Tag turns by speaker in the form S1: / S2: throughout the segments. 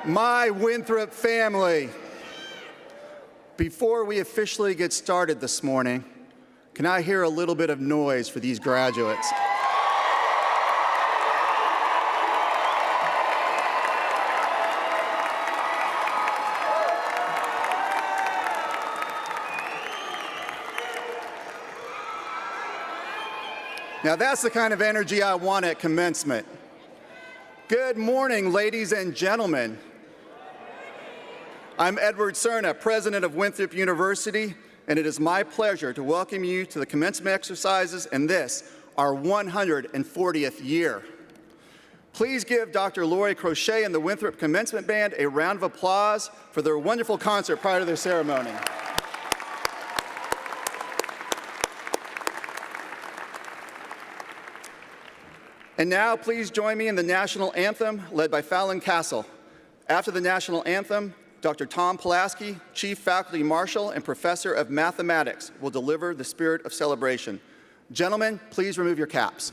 S1: My Winthrop family, before we officially get started this morning, can I hear a little bit of noise for these graduates? Now that's the kind of energy I want at commencement. Good morning, ladies and gentlemen. I'm Edward Cerna, president of Winthrop University, and it is my pleasure to welcome you to the commencement exercises in this, our 140th year. Please give Dr. Lori Crochet and the Winthrop Commencement Band a round of applause for their wonderful concert prior to their ceremony. And now, please join me in the national anthem led by Fallon Castle. After the national anthem, Dr. Tom Pulaski, Chief Faculty Marshal and Professor of Mathematics, will deliver the spirit of celebration. Gentlemen, please remove your caps.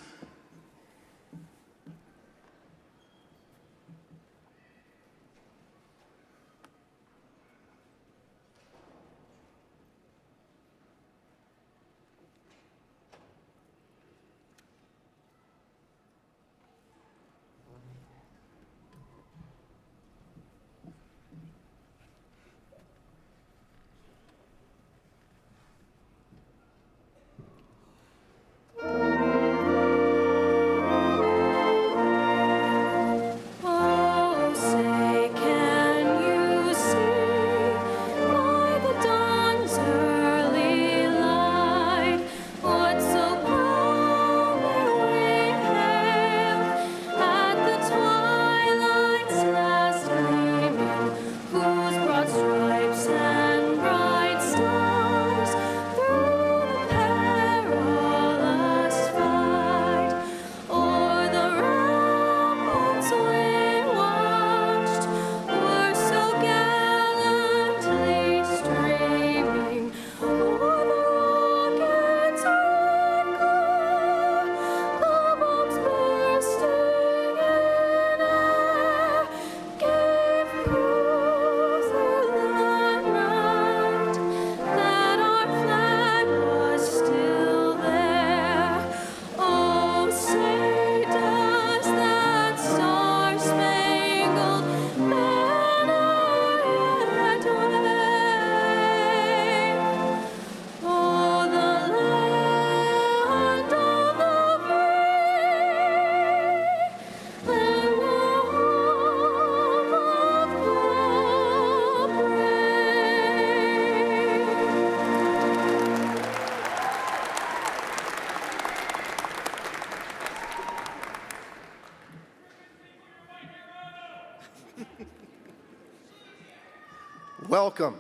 S2: Welcome.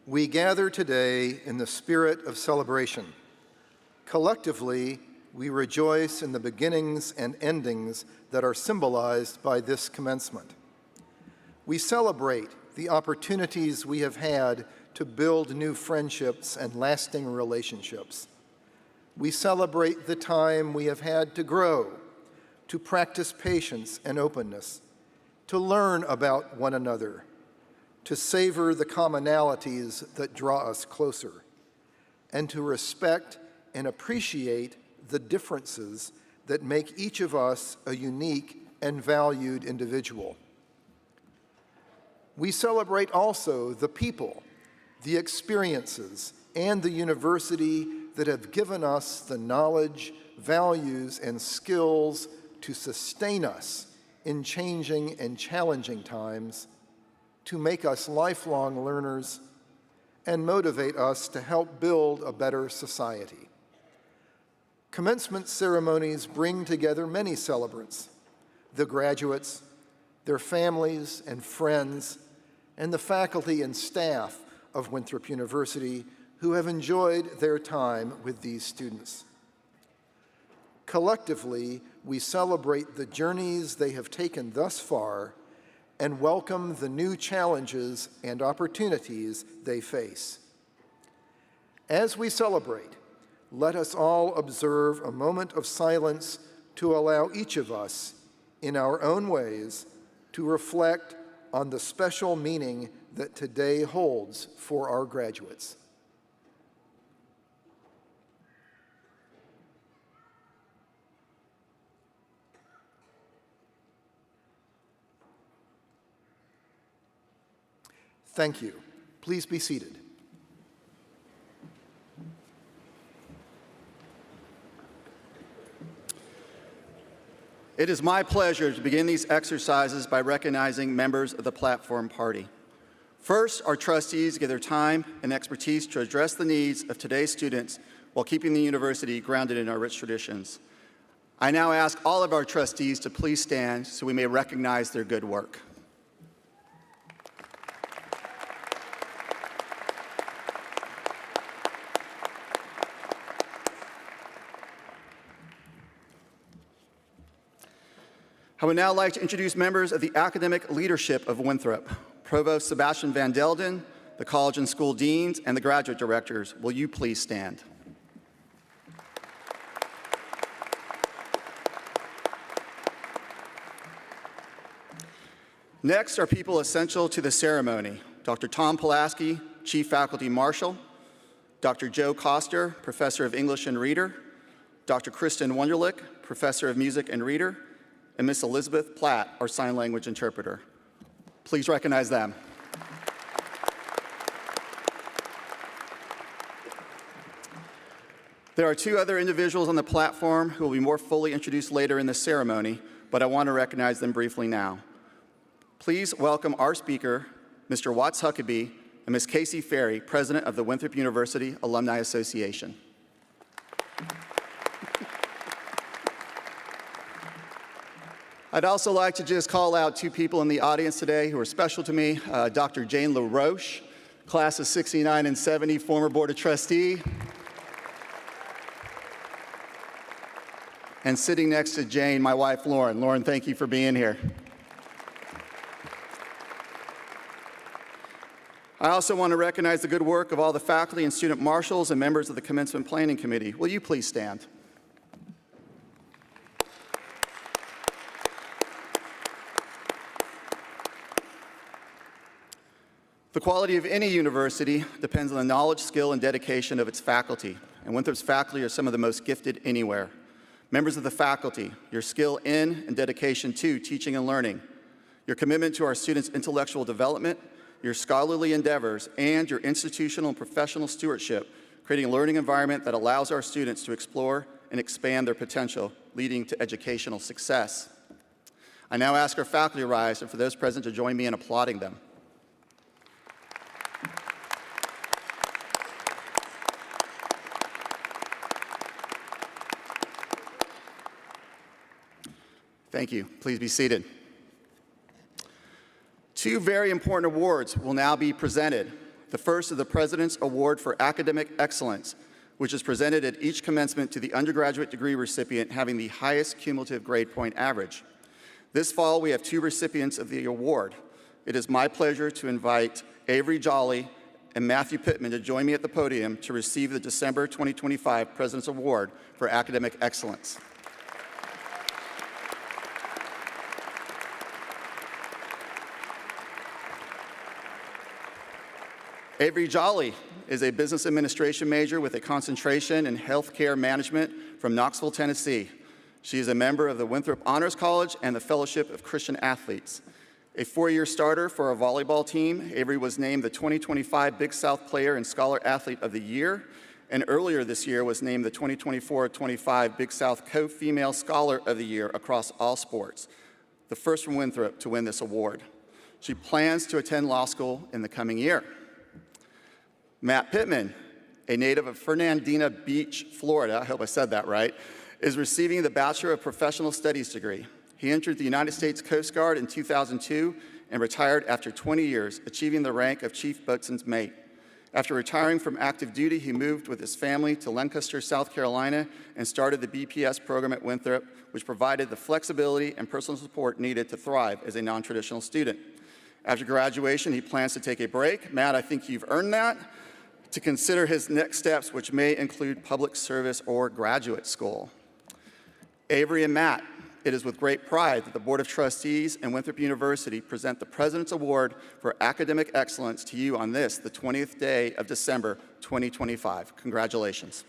S2: We gather today in the spirit of celebration. Collectively, we rejoice in the beginnings and endings that are symbolized by this commencement. We celebrate the opportunities we have had to build new friendships and lasting relationships. We celebrate the time we have had to grow, to practice patience and openness, to learn about one another, to savor the commonalities that draw us closer, and to respect and appreciate the differences that make each of us a unique and valued individual. We celebrate also the people, the experiences, and the university that have given us the knowledge, values, and skills to sustain us in changing and challenging times, to make us lifelong learners, and motivate us to help build a better society. Commencement ceremonies bring together many celebrants, the graduates, their families and friends, and the faculty and staff of Winthrop University who have enjoyed their time with these students. Collectively, we celebrate the journeys they have taken thus far and welcome the new challenges and opportunities they face. As we celebrate, let us all observe a moment of silence to allow each of us, in our own ways, to reflect on the special meaning that today holds for our graduates. Thank you. Please be seated.
S1: It is my pleasure to begin these exercises by recognizing members of the platform party. First, our trustees give their time and expertise to address the needs of today's students while keeping the university grounded in our rich traditions. I now ask all of our trustees to please stand so we may recognize their good work. I would now like to introduce members of the academic leadership of Winthrop. Provost Sebastian Van Delden, the college and school deans, and the graduate directors. Will you please stand? Next are people essential to the ceremony. Dr. Tom Pulaski, Chief Faculty Marshal, Dr. Joe Koster, Professor of English and Reader, Dr. Kristen Wunderlich, Professor of Music and Reader, and Miss Elizabeth Platt, our sign language interpreter. Please recognize them. There are two other individuals on the platform who will be more fully introduced later in the ceremony, but I want to recognize them briefly now. Please welcome our speaker, Mr. Watts Huckabee, and Ms. Casey Ferry, President of the Winthrop University Alumni Association. I'd also like to just call out two people in the audience today who are special to me. Dr. Jane LaRoche, class of 69 and 70, former Board of Trustee. And sitting next to Jane, my wife, Lauren. Lauren, thank you for being here. I also want to recognize the good work of all the faculty and student marshals and members of the Commencement Planning Committee. Will you please stand? The quality of any university depends on the knowledge, skill, and dedication of its faculty, and Winthrop's faculty are some of the most gifted anywhere. Members of the faculty, your skill in and dedication to teaching and learning, your commitment to our students' intellectual development, your scholarly endeavors, and your institutional and professional stewardship, creating a learning environment that allows our students to explore and expand their potential, leading to educational success. I now ask our faculty to rise, and for those present to join me in applauding them. Thank you. Please be seated. Two very important awards will now be presented. The first is the President's Award for Academic Excellence, which is presented at each commencement to the undergraduate degree recipient having the highest cumulative grade point average. This fall, we have two recipients of the award. It is my pleasure to invite Avery Jolly and Matthew Pittman to join me at the podium to receive the December 2025 President's Award for Academic Excellence. Avery Jolly is a business administration major with a concentration in healthcare management from Knoxville, Tennessee. She is a member of the Winthrop Honors College and the Fellowship of Christian Athletes. A four-year starter for our volleyball team, Avery was named the 2025 Big South Player and Scholar Athlete of the Year, and earlier this year was named the 2024-25 Big South Co-Female Scholar of the Year across all sports, the first from Winthrop to win this award. She plans to attend law school in the coming year. Matt Pittman, a native of Fernandina Beach, Florida, I hope I said that right, is receiving the Bachelor of Professional Studies degree. He entered the United States Coast Guard in 2002 and retired after 20 years, achieving the rank of Chief Boatswain's Mate. After retiring from active duty, he moved with his family to Lancaster, South Carolina, and started the BPS program at Winthrop, which provided the flexibility and personal support needed to thrive as a non-traditional student. After graduation, he plans to take a break. Matt, I think you've earned that. To consider his next steps, which may include public service or graduate school. Avery and Matt, it is with great pride that the Board of Trustees and Winthrop University present the President's Award for Academic Excellence to you on this, the 20th day of December, 2025. Congratulations.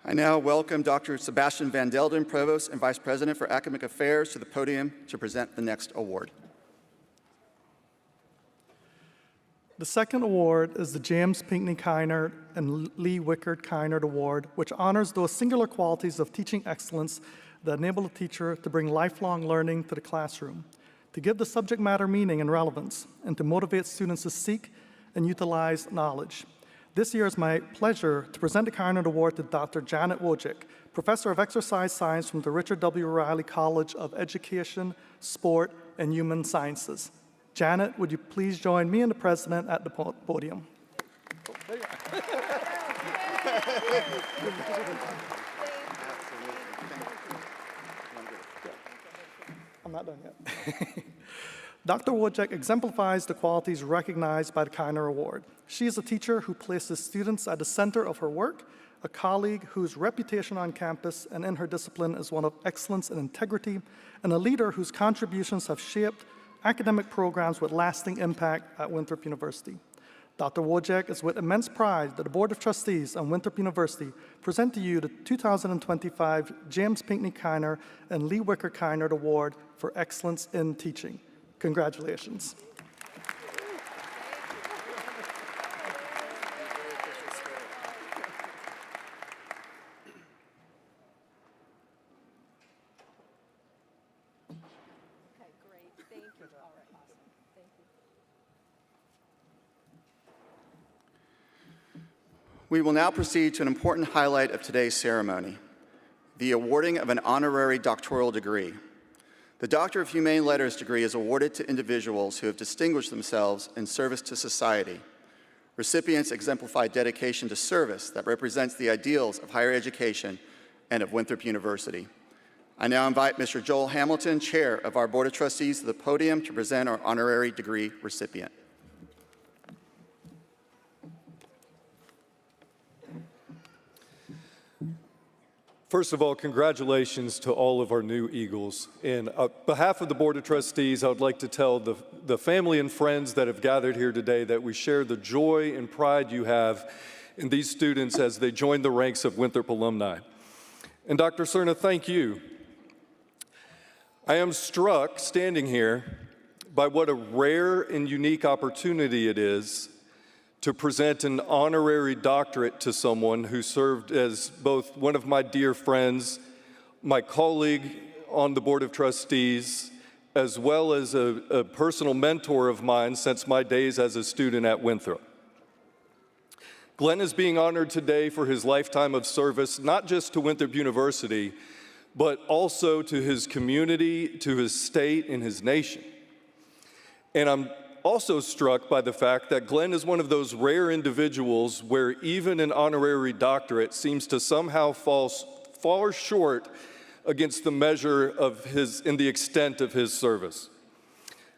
S1: I now welcome Dr. Sebastian Van Delden, Provost and Vice President for Academic Affairs, to the podium to present the next award.
S3: The second award is the James Pinckney Kynard and Lee Wickard Kynard Award, which honors those singular qualities of teaching excellence that enable a teacher to bring lifelong learning to the classroom, to give the subject matter meaning and relevance, and to motivate students to seek and utilize knowledge. This year, it's my pleasure to present the Kynard Award to Dr. Janet Wojcik, Professor of Exercise Science from the Richard W. Riley College of Education, Sport, and Human Sciences. Janet, would you please join me and the President at the podium? Oh, there you are. I'm not done yet. Dr. Wojcik exemplifies the qualities recognized by the Kynard Award. She is a teacher who places students at the center of her work, a colleague whose reputation on campus and in her discipline is one of excellence and integrity, and a leader whose contributions have shaped academic programs with lasting impact at Winthrop University. Dr. Wojcik is with immense pride that the Board of Trustees and Winthrop University present to you the 2025 James Pinckney Kynard and Lee Wickard Kynard Award for Excellence in Teaching. Congratulations.
S4: Okay, great. Thank you. All right, awesome. Thank you.
S1: We will now proceed to an important highlight of today's ceremony, the awarding of an honorary doctoral degree. The Doctor of Humane Letters degree is awarded to individuals who have distinguished themselves in service to society. Recipients exemplify dedication to service that represents the ideals of higher education and of Winthrop University. I now invite Mr. Joel Hamilton, Chair of our Board of Trustees, to the podium to present our honorary degree recipient.
S5: First of all, congratulations to all of our new Eagles. And on behalf of the Board of Trustees, I would like to tell the family and friends that have gathered here today that we share the joy and pride you have in these students as they join the ranks of Winthrop alumni. And Dr. Cerna, thank you. I am struck, standing here, by what a rare and unique opportunity it is to present an honorary doctorate to someone who served as both one of my dear friends, my colleague on the Board of Trustees, as well as a personal mentor of mine since my days as a student at Winthrop. Glenn is being honored today for his lifetime of service, not just to Winthrop University, but also to his community, to his state, and his nation. And I'm also struck by the fact that Glenn is one of those rare individuals where even an honorary doctorate seems to somehow fall far short against the measure of in the extent of his service.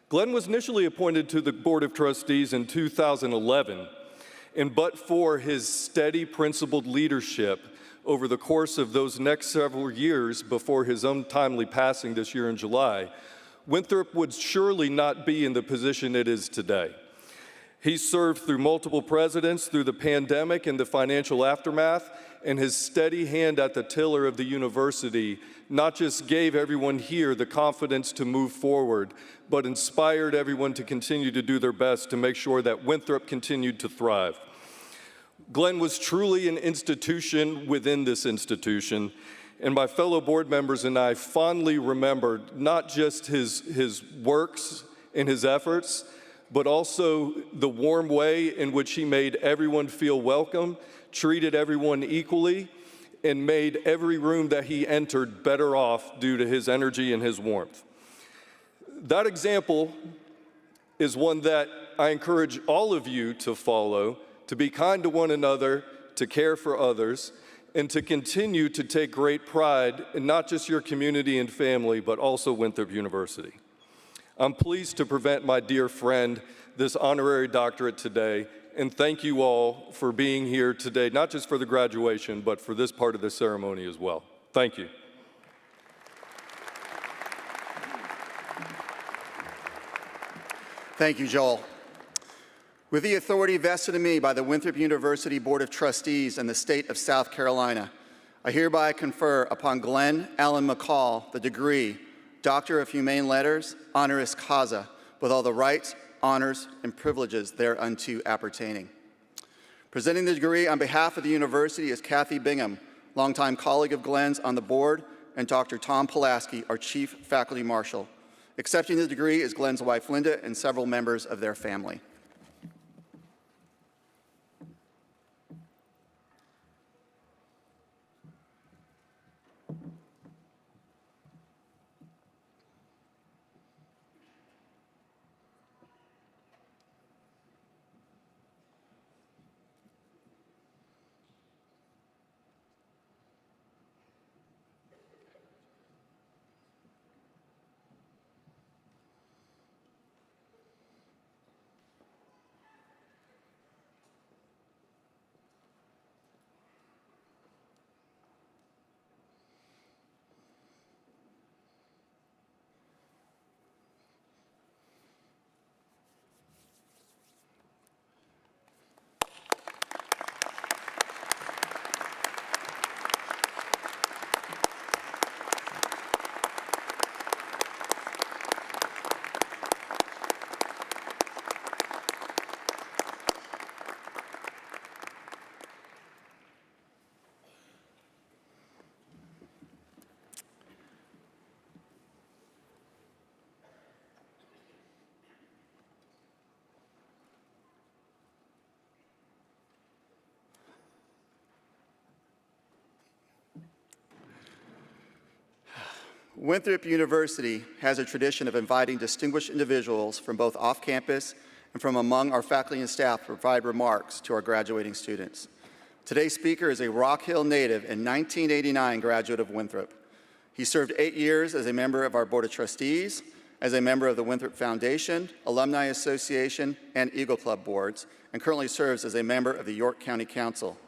S5: Glenn was initially appointed to the Board of Trustees in 2011, and but for his steady, principled leadership over the course of those next several years before his untimely passing this year in July, Winthrop would surely not be in the position it is today. He served through multiple presidents, through the pandemic and the financial aftermath, and his steady hand at the tiller of the university not just gave everyone here the confidence to move forward, but inspired everyone to continue to do their best to make sure that Winthrop continued to thrive. Glenn was truly an institution within this institution. and my fellow board members and I fondly remembered not just his works and his efforts, but also the warm way in which he made everyone feel welcome, treated everyone equally, and made every room that he entered better off due to his energy and his warmth. That example is one that I encourage all of you to follow, to be kind to one another, to care for others, and to continue to take great pride in not just your community and family, but also Winthrop University. I'm pleased to present my dear friend this honorary doctorate today, and thank you all for being here today, not just for the graduation, but for this part of the ceremony as well. Thank you.
S1: Thank you, Joel. With the authority vested in me by the Winthrop University Board of Trustees and the state of South Carolina, I hereby confer upon Glenn Allen McCall the degree Doctor of Humane Letters, honoris causa, with all the rights, honors, and privileges thereunto appertaining. Presenting the degree on behalf of the university is Kathy Bingham, longtime colleague of Glenn's on the board, and Dr. Tom Pulaski, our Chief Faculty Marshal. Accepting the degree is Glenn's wife, Linda, and several members of their family. Winthrop University has a tradition of inviting distinguished individuals from both off-campus and from among our faculty and staff to provide remarks to our graduating students. Today's speaker is a Rock Hill native and 1989 graduate of Winthrop. He served 8 years as a member of our Board of Trustees, as a member of the Winthrop Foundation, Alumni Association, and Eagle Club boards, and currently serves as a member of the York County Council.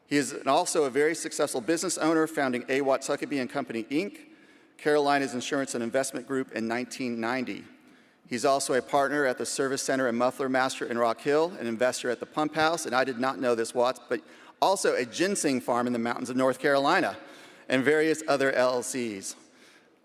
S1: He is also a very successful business owner, founding A. Watts Huckabee & Company, Inc., Carolina's Insurance and Investment Group in 1990. He's also a partner at the Service Center and Muffler Master in Rock Hill, an investor at the Pump House, and I did not know this, Watts, but also a ginseng farm in the mountains of North Carolina, and various other LLCs.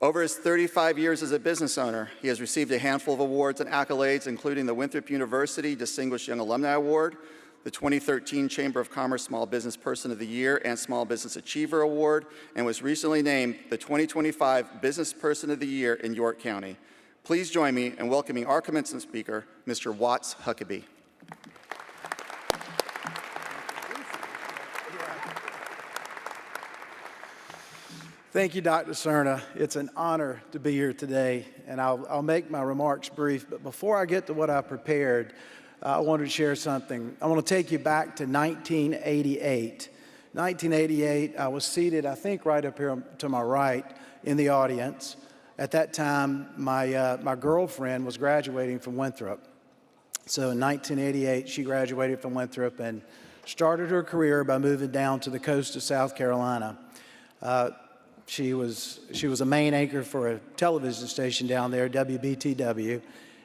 S1: Over his 35 years as a business owner, he has received a handful of awards and accolades, including the Winthrop University Distinguished Young Alumni Award, the 2013 Chamber of Commerce Small Business Person of the Year and Small Business Achiever Award, and was recently named the 2025 Business Person of the Year in York County. Please join me in welcoming our commencement speaker, Mr. Watts Huckabee.
S6: Thank you, Dr. Cerna. It's an honor to be here today, and I'll make my remarks brief, but before I get to what I prepared, I wanted to share something. I want to take you back to 1988. 1988, I was seated, I think, right up here to my right in the audience. At that time, my girlfriend was graduating from Winthrop. So in 1988, she graduated from Winthrop and started her career by moving down to the coast of South Carolina. She was a main anchor for a television station down there, WBTW.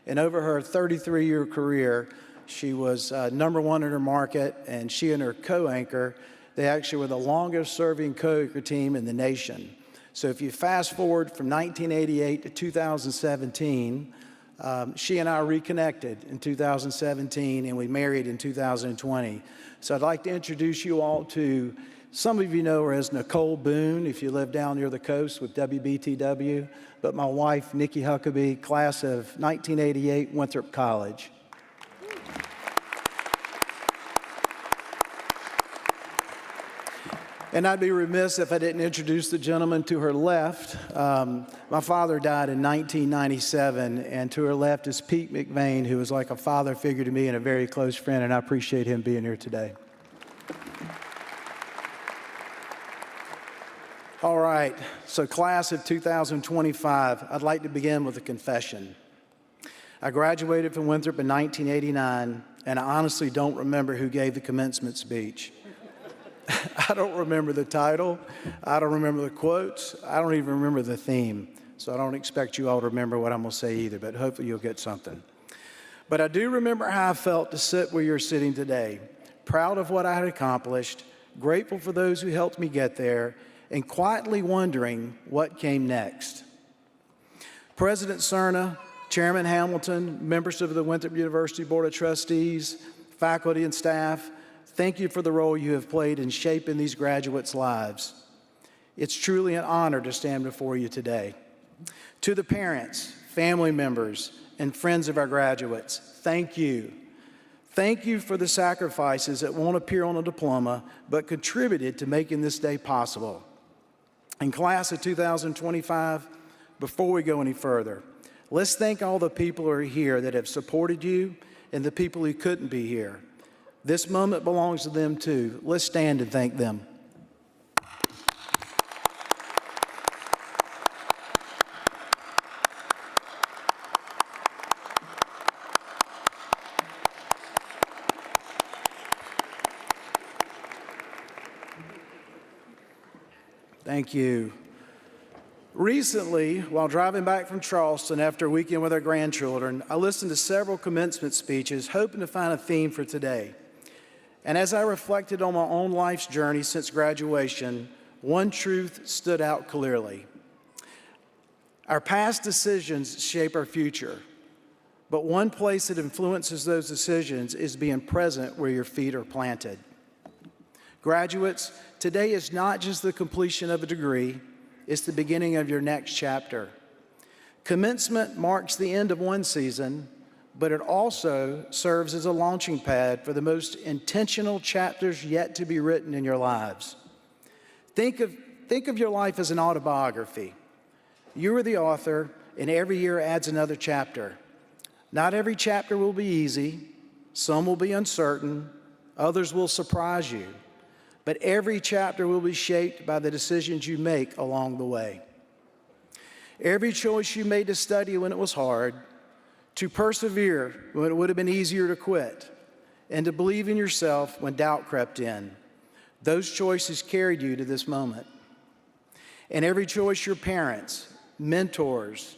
S6: And over her 33-year career, she was #1 in her market, and she and her co-anchor, they actually were the longest-serving co-anchor team in the nation. So if you fast forward from 1988 to 2017, she and I reconnected in 2017, and we married in 2020. So I'd like to introduce you all to Some of you know her as Nicole Boone, if you live down near the coast with WBTW, but my wife, Nikki Huckabee, class of 1988, Winthrop College. And I'd be remiss if I didn't introduce the gentleman to her left. My father died in 1997, and to her left is Pete McVeigh, who was like a father figure to me and a very close friend, and I appreciate him being here today. All right, so class of 2025, I'd like to begin with a confession. I graduated from Winthrop in 1989, and I honestly don't remember who gave the commencement speech. I don't remember the title, I don't remember the quotes, I don't even remember the theme, so I don't expect you all to remember what I'm going to say either, but hopefully you'll get something. But I do remember how I felt to sit where you're sitting today, proud of what I had accomplished, grateful for those who helped me get there, and quietly wondering what came next. President Cerna, Chairman Hamilton, members of the Winthrop University Board of Trustees, faculty and staff, thank you for the role you have played in shaping these graduates' lives. It's truly an honor to stand before you today. To the parents, family members, and friends of our graduates, thank you. Thank you for the sacrifices that won't appear on a diploma, but contributed to making this day possible. In class of 2025, before we go any further, let's thank all the people who are here that have supported you and the people who couldn't be here. This moment belongs to them too. Let's stand and thank them. Thank you. Recently, while driving back from Charleston after a weekend with our grandchildren, I listened to several commencement speeches, hoping to find a theme for today. And as I reflected on my own life's journey since graduation, one truth stood out clearly. Our past decisions shape our future, but one place that influences those decisions is being present where your feet are planted. Graduates, today is not just the completion of a degree, it's the beginning of your next chapter. Commencement marks the end of one season, but it also serves as a launching pad for the most intentional chapters yet to be written in your lives. Think of your life as an autobiography. You are the author, and every year adds another chapter. Not every chapter will be easy, some will be uncertain, others will surprise you, but every chapter will be shaped by the decisions you make along the way. Every choice you made to study when it was hard, to persevere when it would have been easier to quit, and to believe in yourself when doubt crept in. Those choices carried you to this moment. And every choice your parents, mentors,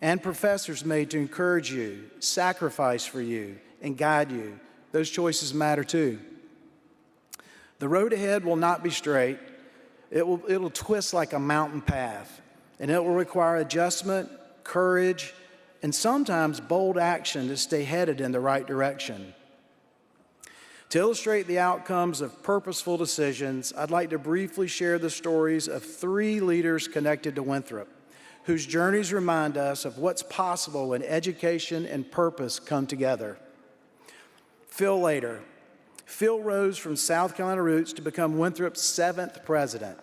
S6: and professors made to encourage you, sacrifice for you, and guide you, those choices matter too. The road ahead will not be straight. It'll twist like a mountain path, and it will require adjustment, courage, and sometimes bold action to stay headed in the right direction. To illustrate the outcomes of purposeful decisions, I'd like to briefly share the stories of 3 leaders connected to Winthrop, whose journeys remind us of what's possible when education and purpose come together. Phil Lader. Phil rose from South Carolina roots to become Winthrop's 7th president.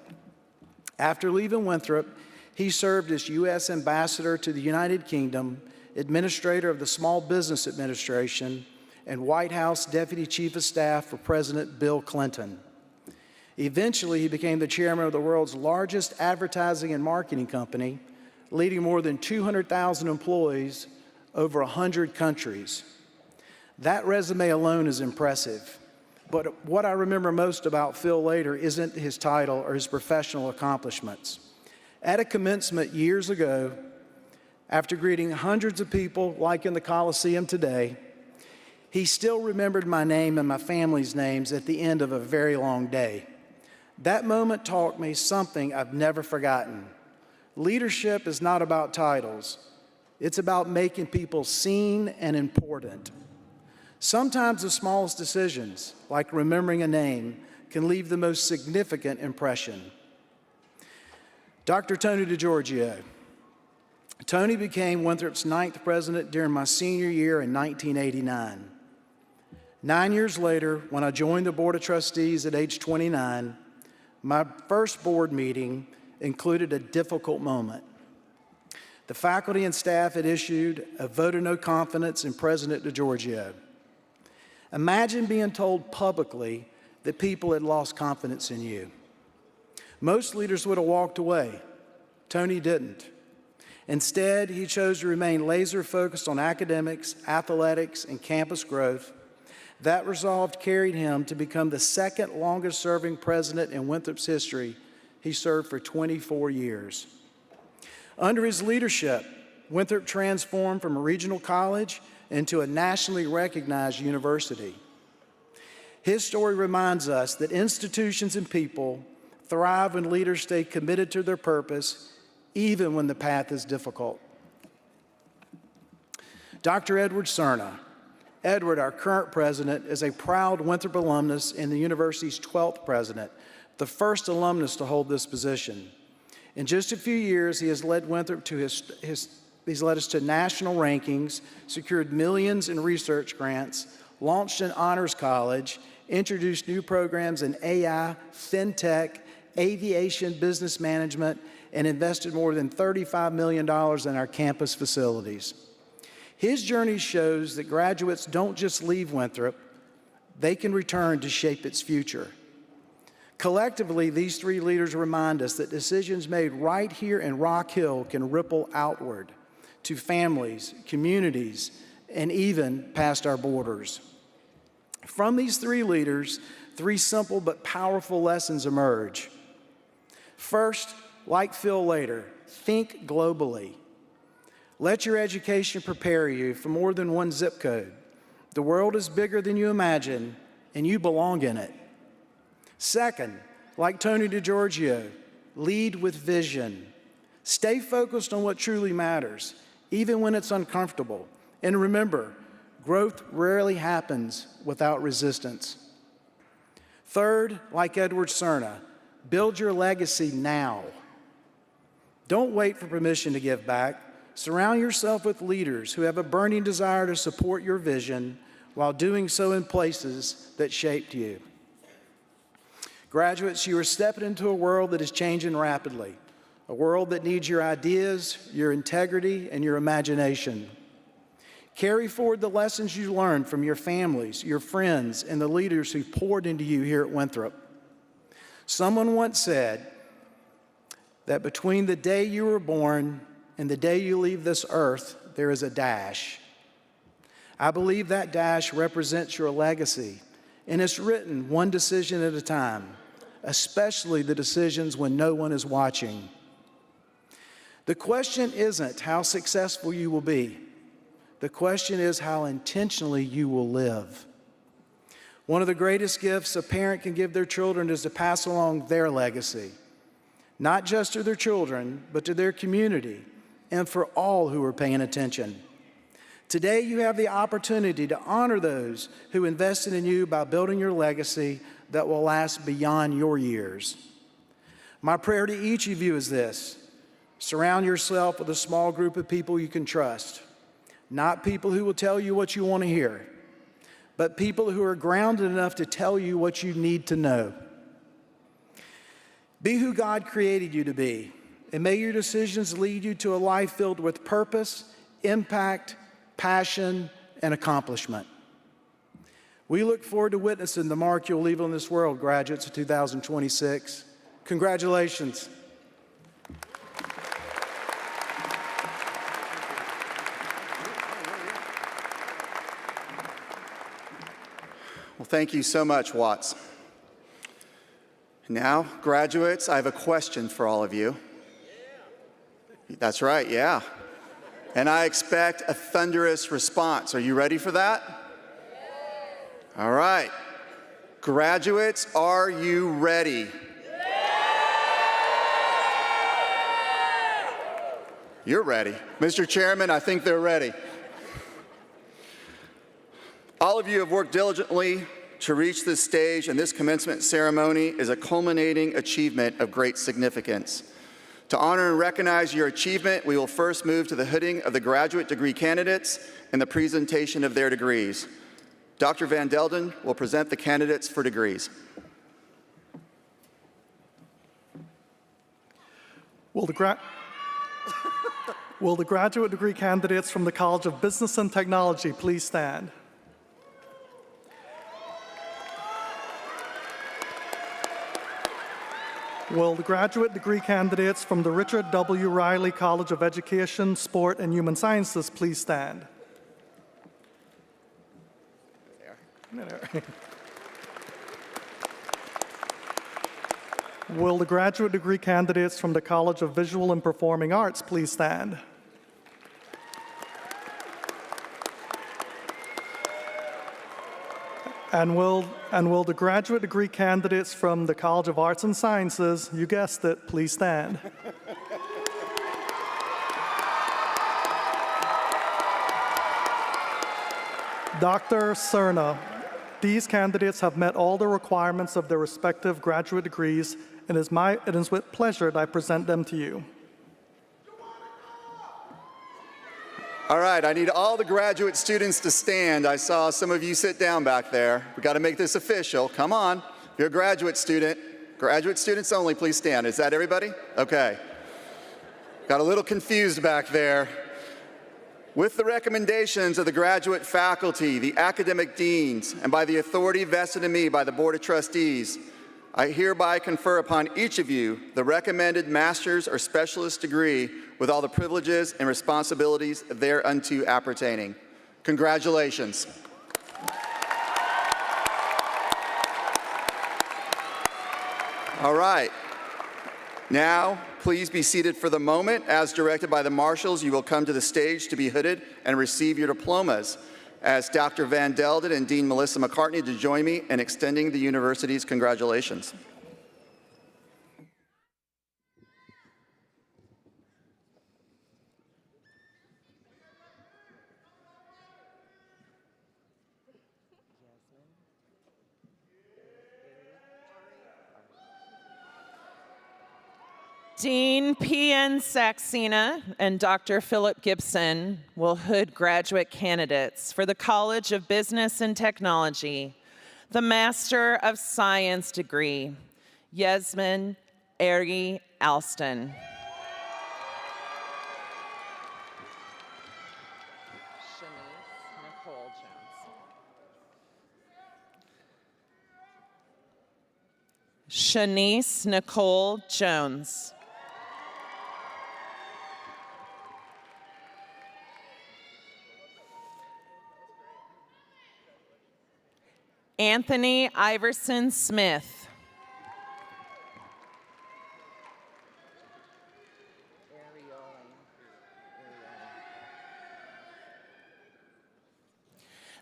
S6: After leaving Winthrop, he served as U.S. Ambassador to the United Kingdom, Administrator of the Small Business Administration, and White House Deputy Chief of Staff for President Bill Clinton. Eventually, he became the chairman of the world's largest advertising and marketing company, leading more than 200,000 employees over 100 countries. That resume alone is impressive, but what I remember most about Phil Lader isn't his title or his professional accomplishments. At a commencement years ago, after greeting hundreds of people like in the Coliseum today, he still remembered my name and my family's names at the end of a very long day. That moment taught me something I've never forgotten. Leadership is not about titles. It's about making people seen and important. Sometimes the smallest decisions, like remembering a name, can leave the most significant impression. Dr. Tony DeGiorgio. Tony became Winthrop's 9th president during my senior year in 1989. 9 years later, when I joined the Board of Trustees at age 29, my first board meeting included a difficult moment. The faculty and staff had issued a vote of no confidence in President DeGiorgio. Imagine being told publicly that people had lost confidence in you. Most leaders would have walked away. Tony didn't. Instead, he chose to remain laser-focused on academics, athletics, and campus growth. That resolve carried him to become the second longest-serving president in Winthrop's history. He served for 24 years. Under his leadership, Winthrop transformed from a regional college into a nationally recognized university. His story reminds us that institutions and people thrive when leaders stay committed to their purpose, even when the path is difficult. Dr. Edward Cerna. Edward, our current president, is a proud Winthrop alumnus and the university's 12th president, the first alumnus to hold this position. In just a few years, he has led Winthrop to he's led us to national rankings, secured millions in research grants, launched an honors college, introduced new programs in AI, fintech, aviation, business management, and invested more than $35 million in our campus facilities. His journey shows that graduates don't just leave Winthrop, they can return to shape its future. Collectively, these three leaders remind us that decisions made right here in Rock Hill can ripple outward to families, communities, and even past our borders. From these three leaders, three simple but powerful lessons emerge. First, like Phil later, think globally. Let your education prepare you for more than one zip code. The world is bigger than you imagine, and you belong in it. Second, like Tony DeGiorgio, lead with vision. Stay focused on what truly matters, even when it's uncomfortable. And remember, growth rarely happens without resistance. Third, like Edward Cerna, build your legacy now. Don't wait for permission to give back. Surround yourself with leaders who have a burning desire to support your vision while doing so in places that shaped you. Graduates, you are stepping into a world that is changing rapidly, a world that needs your ideas, your integrity, and your imagination. Carry forward the lessons you learned from your families, your friends, and the leaders who poured into you here at Winthrop. Someone once said that between the day you were born and the day you leave this earth, there is a dash. I believe that dash represents your legacy, and it's written one decision at a time, especially the decisions when no one is watching. The question isn't how successful you will be. The question is how intentionally you will live. One of the greatest gifts a parent can give their children is to pass along their legacy, not just to their children, but to their community and for all who are paying attention. Today, you have the opportunity to honor those who invested in you by building your legacy that will last beyond your years. My prayer to each of you is this: surround yourself with a small group of people you can trust, not people who will tell you what you want to hear, but people who are grounded enough to tell you what you need to know. Be who God created you to be, and may your decisions lead you to a life filled with purpose, impact, passion, and accomplishment. We look forward to witnessing the mark you'll leave on this world, graduates of 2026. Congratulations.
S1: Well, thank you so much, Watts. Now, graduates, I have a question for all of you. That's right, yeah. And I expect a thunderous response. Are you ready for that? All right. Graduates, are you ready? You're ready. Mr. Chairman, I think they're ready. All of you have worked diligently to reach this stage and this commencement ceremony is a culminating achievement of great significance. To honor and recognize your achievement, we will first move to the hooding of the graduate degree candidates and the presentation of their degrees. Dr. Van Delden will present the candidates for degrees.
S3: Will the graduate degree candidates from the College of Business and Technology please stand? Will the graduate degree candidates from the Richard W. Riley College of Education, Sport, and Human Sciences please stand? Will the graduate degree candidates from the College of Visual and Performing Arts please stand? And will the graduate degree candidates from the College of Arts and Sciences, you guessed it, please stand? Dr. Cerna, these candidates have met all the requirements of their respective graduate degrees, and it is with pleasure that I present them to you.
S1: All right, I need all the graduate students to stand. I saw some of you sit down back there. We got to make this official. Come on. If you're a graduate students only, please stand. Is that everybody? Okay. Got a little confused back there. With the recommendations of the graduate faculty, the academic deans, and by the authority vested in me by the Board of Trustees, I hereby confer upon each of you the recommended master's or specialist degree with all the privileges and responsibilities thereunto appertaining. Congratulations. All right. Now, please be seated for the moment. As directed by the marshals, you will come to the stage to be hooded and receive your diplomas. Ask Dr. Van Delden and Dean Melissa McCartney to join me in extending the university's congratulations.
S7: Dean P.N. Saxena and Dr. Philip Gibson will hood graduate candidates for the College of Business and Technology, the Master of Science degree, Yasmin Eri Alston. Shanice Nicole Jones. Anthony Iverson Smith.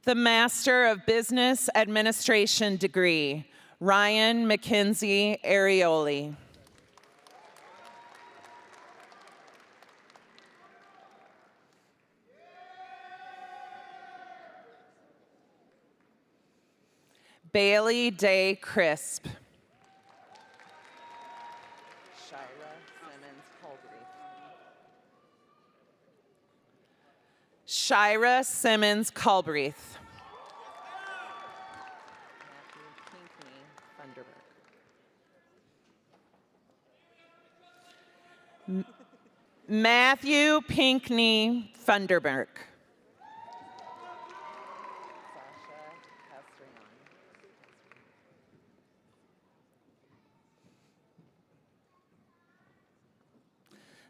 S7: The Master of Business Administration degree, Ryan McKenzie Arioli. Bailey Day Crisp. Shira Simmons Culbreath. Matthew Pinkney Funderburk.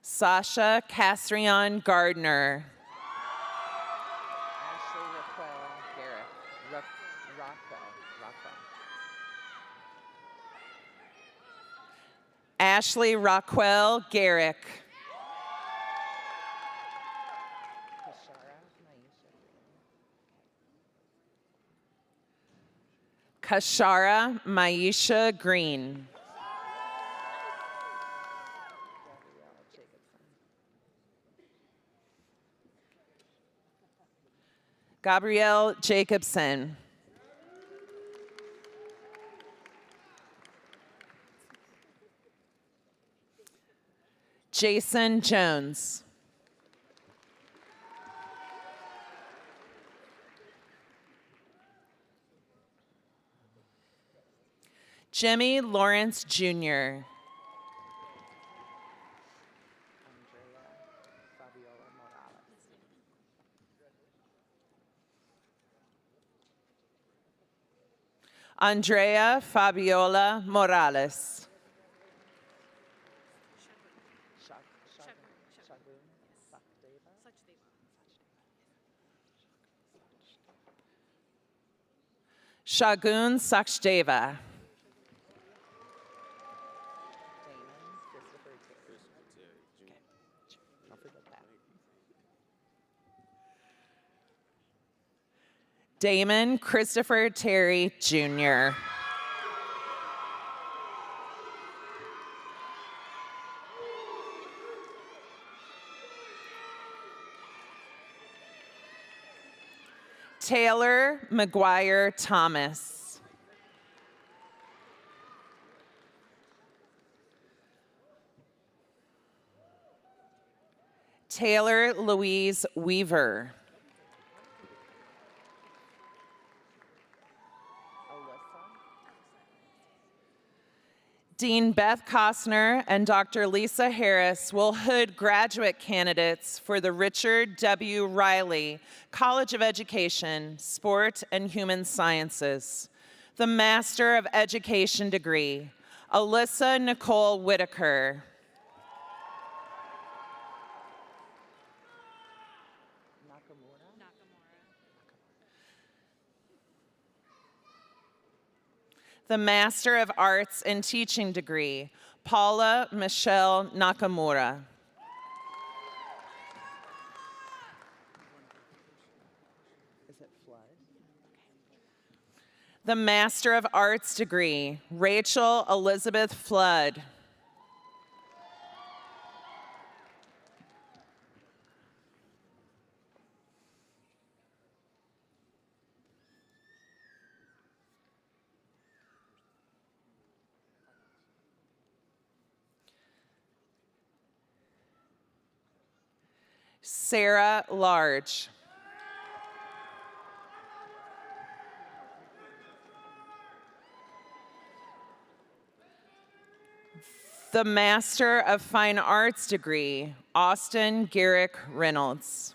S7: Sasha Castrion Gardner. Ashley Rockwell Garrick. Kashara Maisha Green. Gabrielle Jacobson. Jason Jones. Jimmy Lawrence Jr. Andrea Fabiola Morales. Shagun Sachdeva. Damon Christopher Terry Jr. Taylor McGuire Thomas. Taylor Louise Weaver. Dean Beth Costner and Dr. Lisa Harris will hood graduate candidates for the Richard W. Riley College of Education, Sport and Human Sciences. The Master of Education degree, Alyssa Nicole Whitaker. The Master of Arts in Teaching degree, Paula Michelle Nakamura. The Master of Arts degree, Rachel Elizabeth Flood. Sarah Large. The Master of Fine Arts degree, Austin Garrick Reynolds.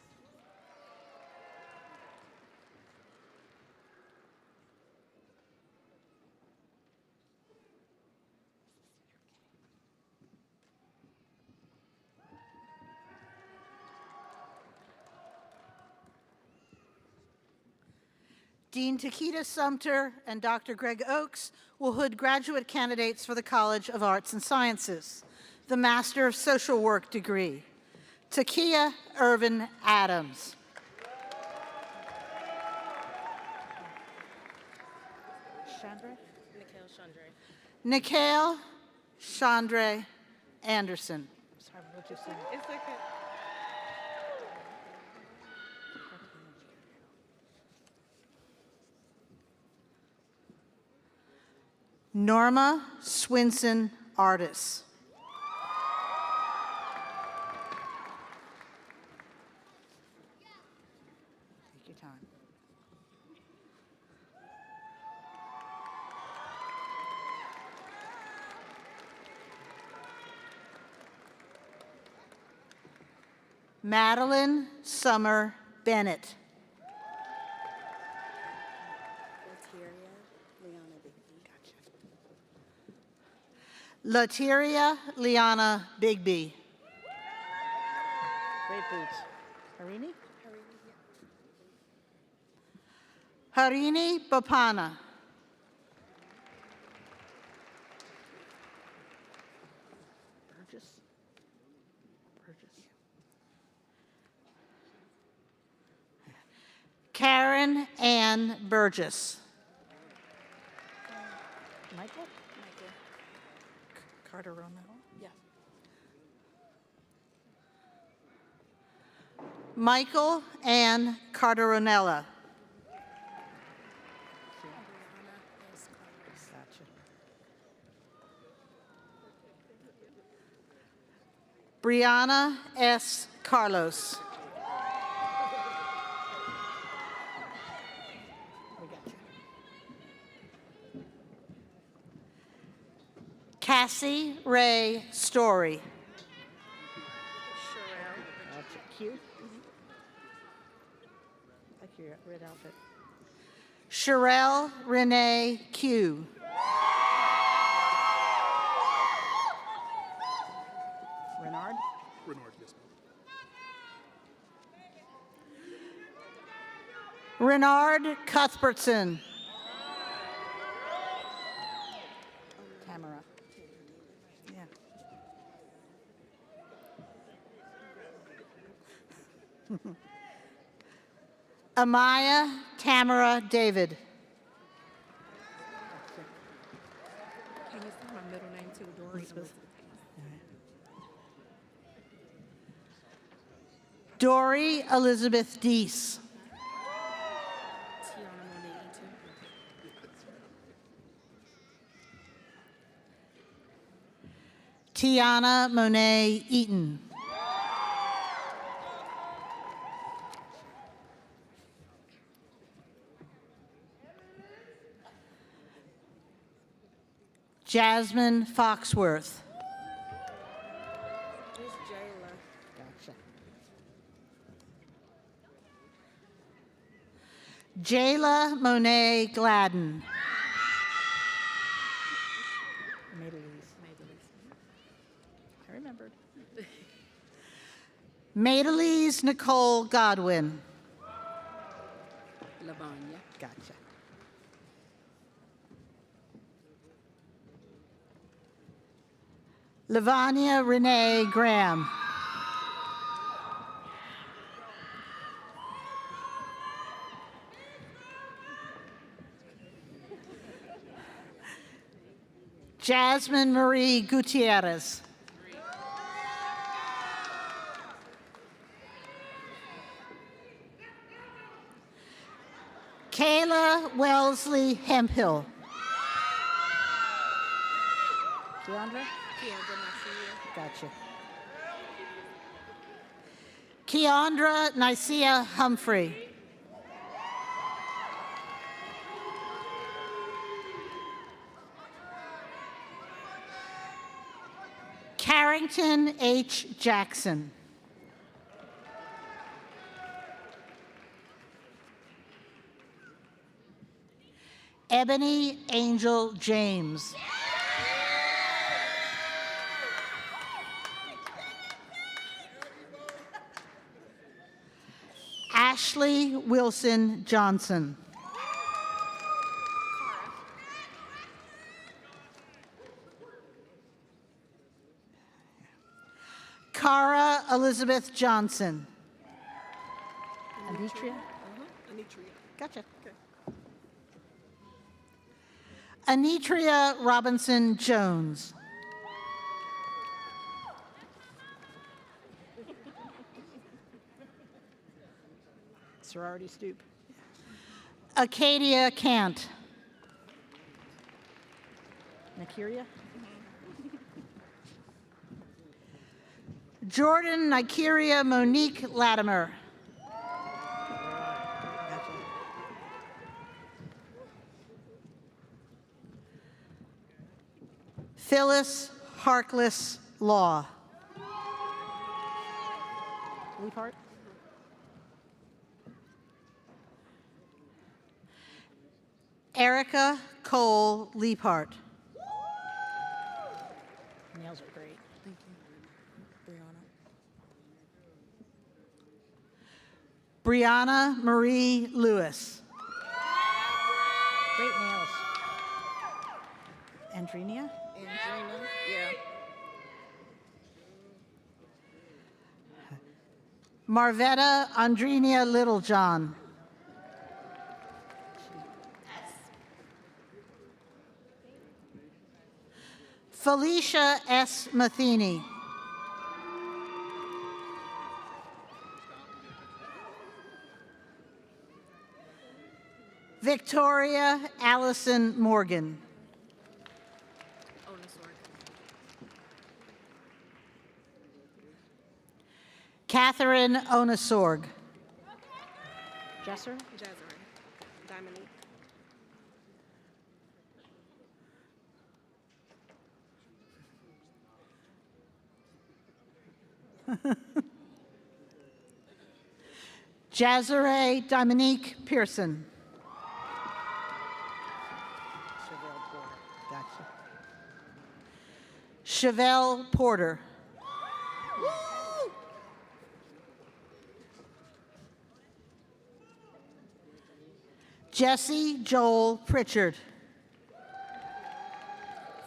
S8: Dean Takeda Sumter and Dr. Greg Oakes will hood graduate candidates for the College of Arts and Sciences. The Master of Social Work degree, Takia Irvin Adams. Nikhil Chandra Anderson. Sorry, what you say?
S7: It's okay.
S8: Norma Swinson Artis. Take your time. Madeline Summer Bennett. Lateria Liana Bigby. Great boots. Harini? Harini Bapana. Burgess. Karen Ann Burgess. Michael? Carter Ronell? Yeah. Michael Ann Carteronella. Brianna S. Carlos. Cassie Ray Story.
S4: Cute. Like your red outfit.
S8: Sherelle Renee Q.
S4: Renard.
S8: Renard Cuthbertson.
S4: Tamara. Yeah.
S8: Amaya Tamara David.
S4: Can you say my middle name too, Dory? Elizabeth.
S8: Dory Elizabeth Deese. Tiana Monet Eaton. Jasmine Foxworth. Jayla Monet Gladden.
S4: I remembered.
S8: Maydalise Nicole Godwin.
S4: Lavanya.
S8: Gotcha. Lavanya Renee Graham. Jasmine Marie Gutierrez. Kayla Wellesley Hemphill.
S4: Keandra? Gotcha.
S8: Keandra Nicaea Humphrey. Carrington H. Jackson. Ebony Angel James. Ashley Wilson Johnson. Cara Elizabeth Johnson.
S4: Anitria?
S8: Gotcha. Anitria Robinson Jones.
S4: Sorority stoop.
S8: Acadia Kant.
S4: Nikiria?
S8: Jordan Nikiria Monique Latimer. Phyllis Harkless Law.
S4: Leafheart?
S8: Erica Cole Leaphart.
S4: Nails are great. Thank you.
S8: Brianna Marie Lewis.
S4: Great nails. Andrenia?
S9: Yeah.
S8: Marvetta Andrenia Littlejohn. Felicia S. Matheny. Victoria Allison Morgan. Catherine Onasorg. Jesser?
S4: Jezreel. Dominique.
S8: Jazare Dominique Pearson. Gotcha. Chevelle Porter. Jesse Joel Pritchard.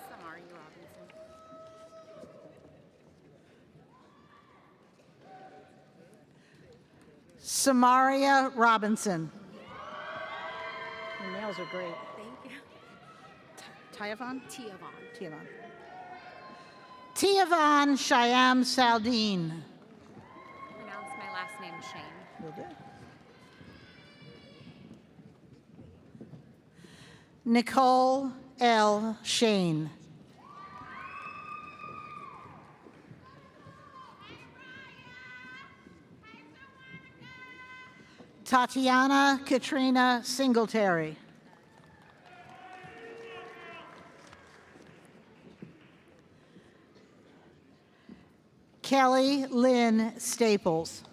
S4: Samari Robinson.
S8: Samaria Robinson. Your nails are great.
S4: Thank you.
S8: Tyavon?
S4: Tiavon.
S8: Tiavon. Tiavon Shyam Saldine.
S4: Pronounce my last name Shane.
S8: Will do. Nicole L. Shane. Tatiana Katrina Singletary. Kelly Lynn Staples.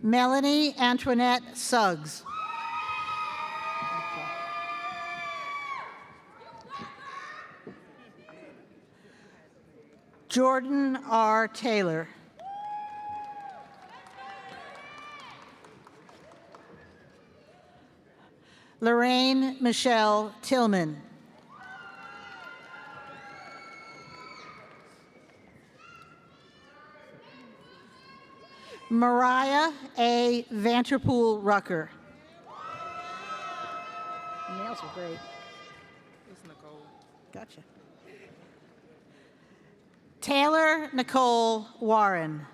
S8: Melanie Antoinette Suggs. Jordan R. Taylor. Lorraine Michelle Tillman. Mariah A. Vanterpool Rucker. Nails are great. It's Nicole. Gotcha. Taylor Nicole Warren.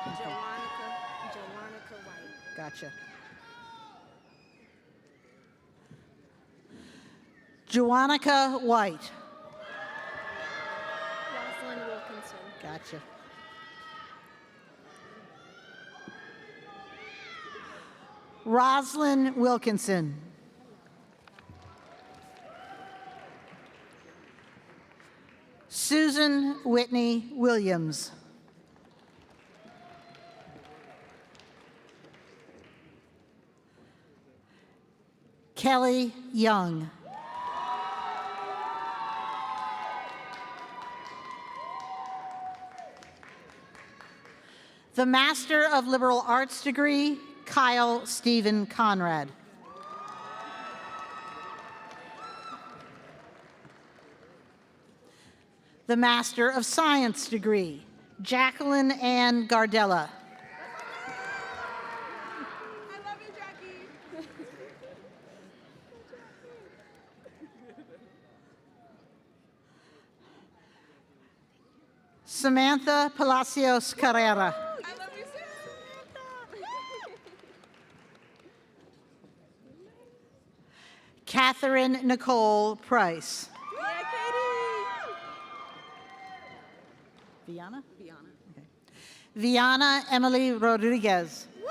S4: Joannica White.
S8: Gotcha. Joannica White.
S4: Rosalind Wilkinson.
S8: Gotcha. Rosalind Wilkinson. Susan Whitney Williams. Kelly Young. The Master of Liberal Arts degree, Kyle Stephen Conrad. The Master of Science degree, Jacqueline Ann Gardella.
S4: I love you, Jackie.
S8: Samantha Palacios Carrera.
S4: I love you, Samantha.
S8: Catherine Nicole Price.
S4: Yeah, Katie.
S8: Viana?
S4: Viana.
S8: Okay. Viana Emily Rodriguez.
S4: Woo!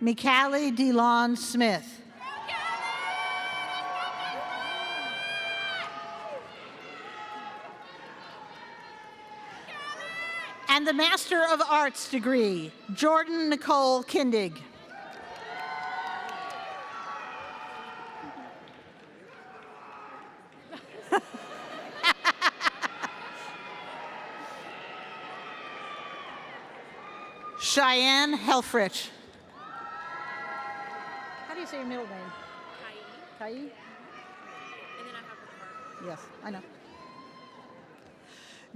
S8: Mikali DeLon Smith. And the Master of Arts degree, Jordan Nicole Kindig. Cheyenne Helfrich. How do you say your middle name? Kai.
S4: And then I have a card.
S8: Yes, I know.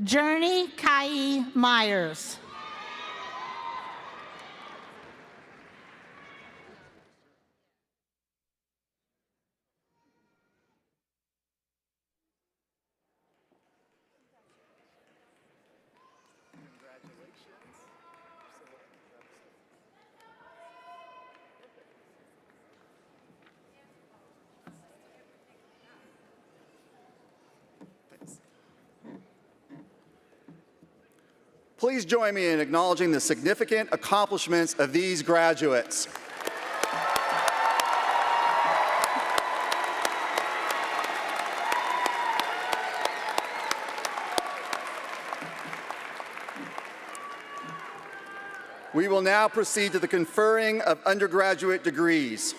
S8: Journey Kai Myers.
S1: Please join me in acknowledging the significant accomplishments of these graduates. We will now proceed to the conferring of undergraduate degrees.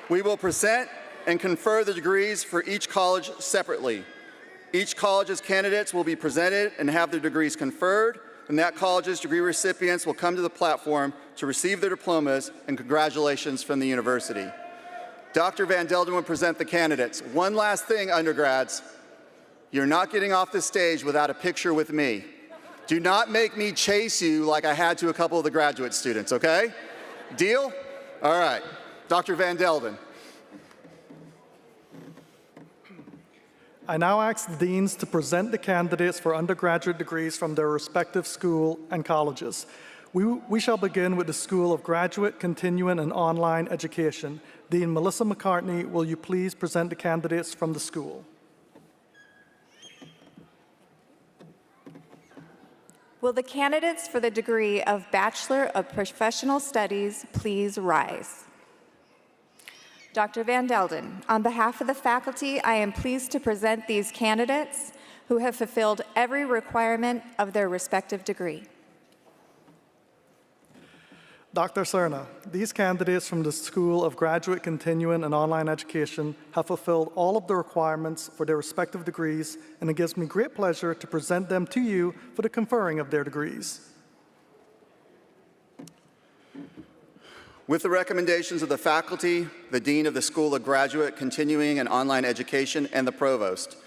S1: We will present and confer the degrees for each college separately. Each college's candidates will be presented and have their degrees conferred, and that college's degree recipients will come to the platform to receive their diplomas and congratulations from the university. Dr. Van Delden will present the candidates. One last thing, undergrads. You're not getting off the stage without a picture with me. Do not make me chase you like I had to a couple of the graduate students, okay? Deal? All right. Dr. Van Delden.
S3: I now ask the deans to present the candidates for undergraduate degrees from their respective school and colleges. We shall begin with the School of Graduate, Continuing, and Online Education. Dean Melissa McCartney, will you please present the candidates from the school?
S9: Will the candidates for the degree of Bachelor of Professional Studies please rise? Dr. Van Delden, on behalf of the faculty, I am pleased to present these candidates who have fulfilled every requirement of their respective degree.
S3: Dr. Cerna, these candidates from the School of Graduate, Continuing, and Online Education have fulfilled all of the requirements for their respective degrees, and it gives me great pleasure to present them to you for the conferring of their degrees.
S1: With the recommendations of the faculty, the Dean of the School of Graduate, Continuing, and Online Education, and the Provost,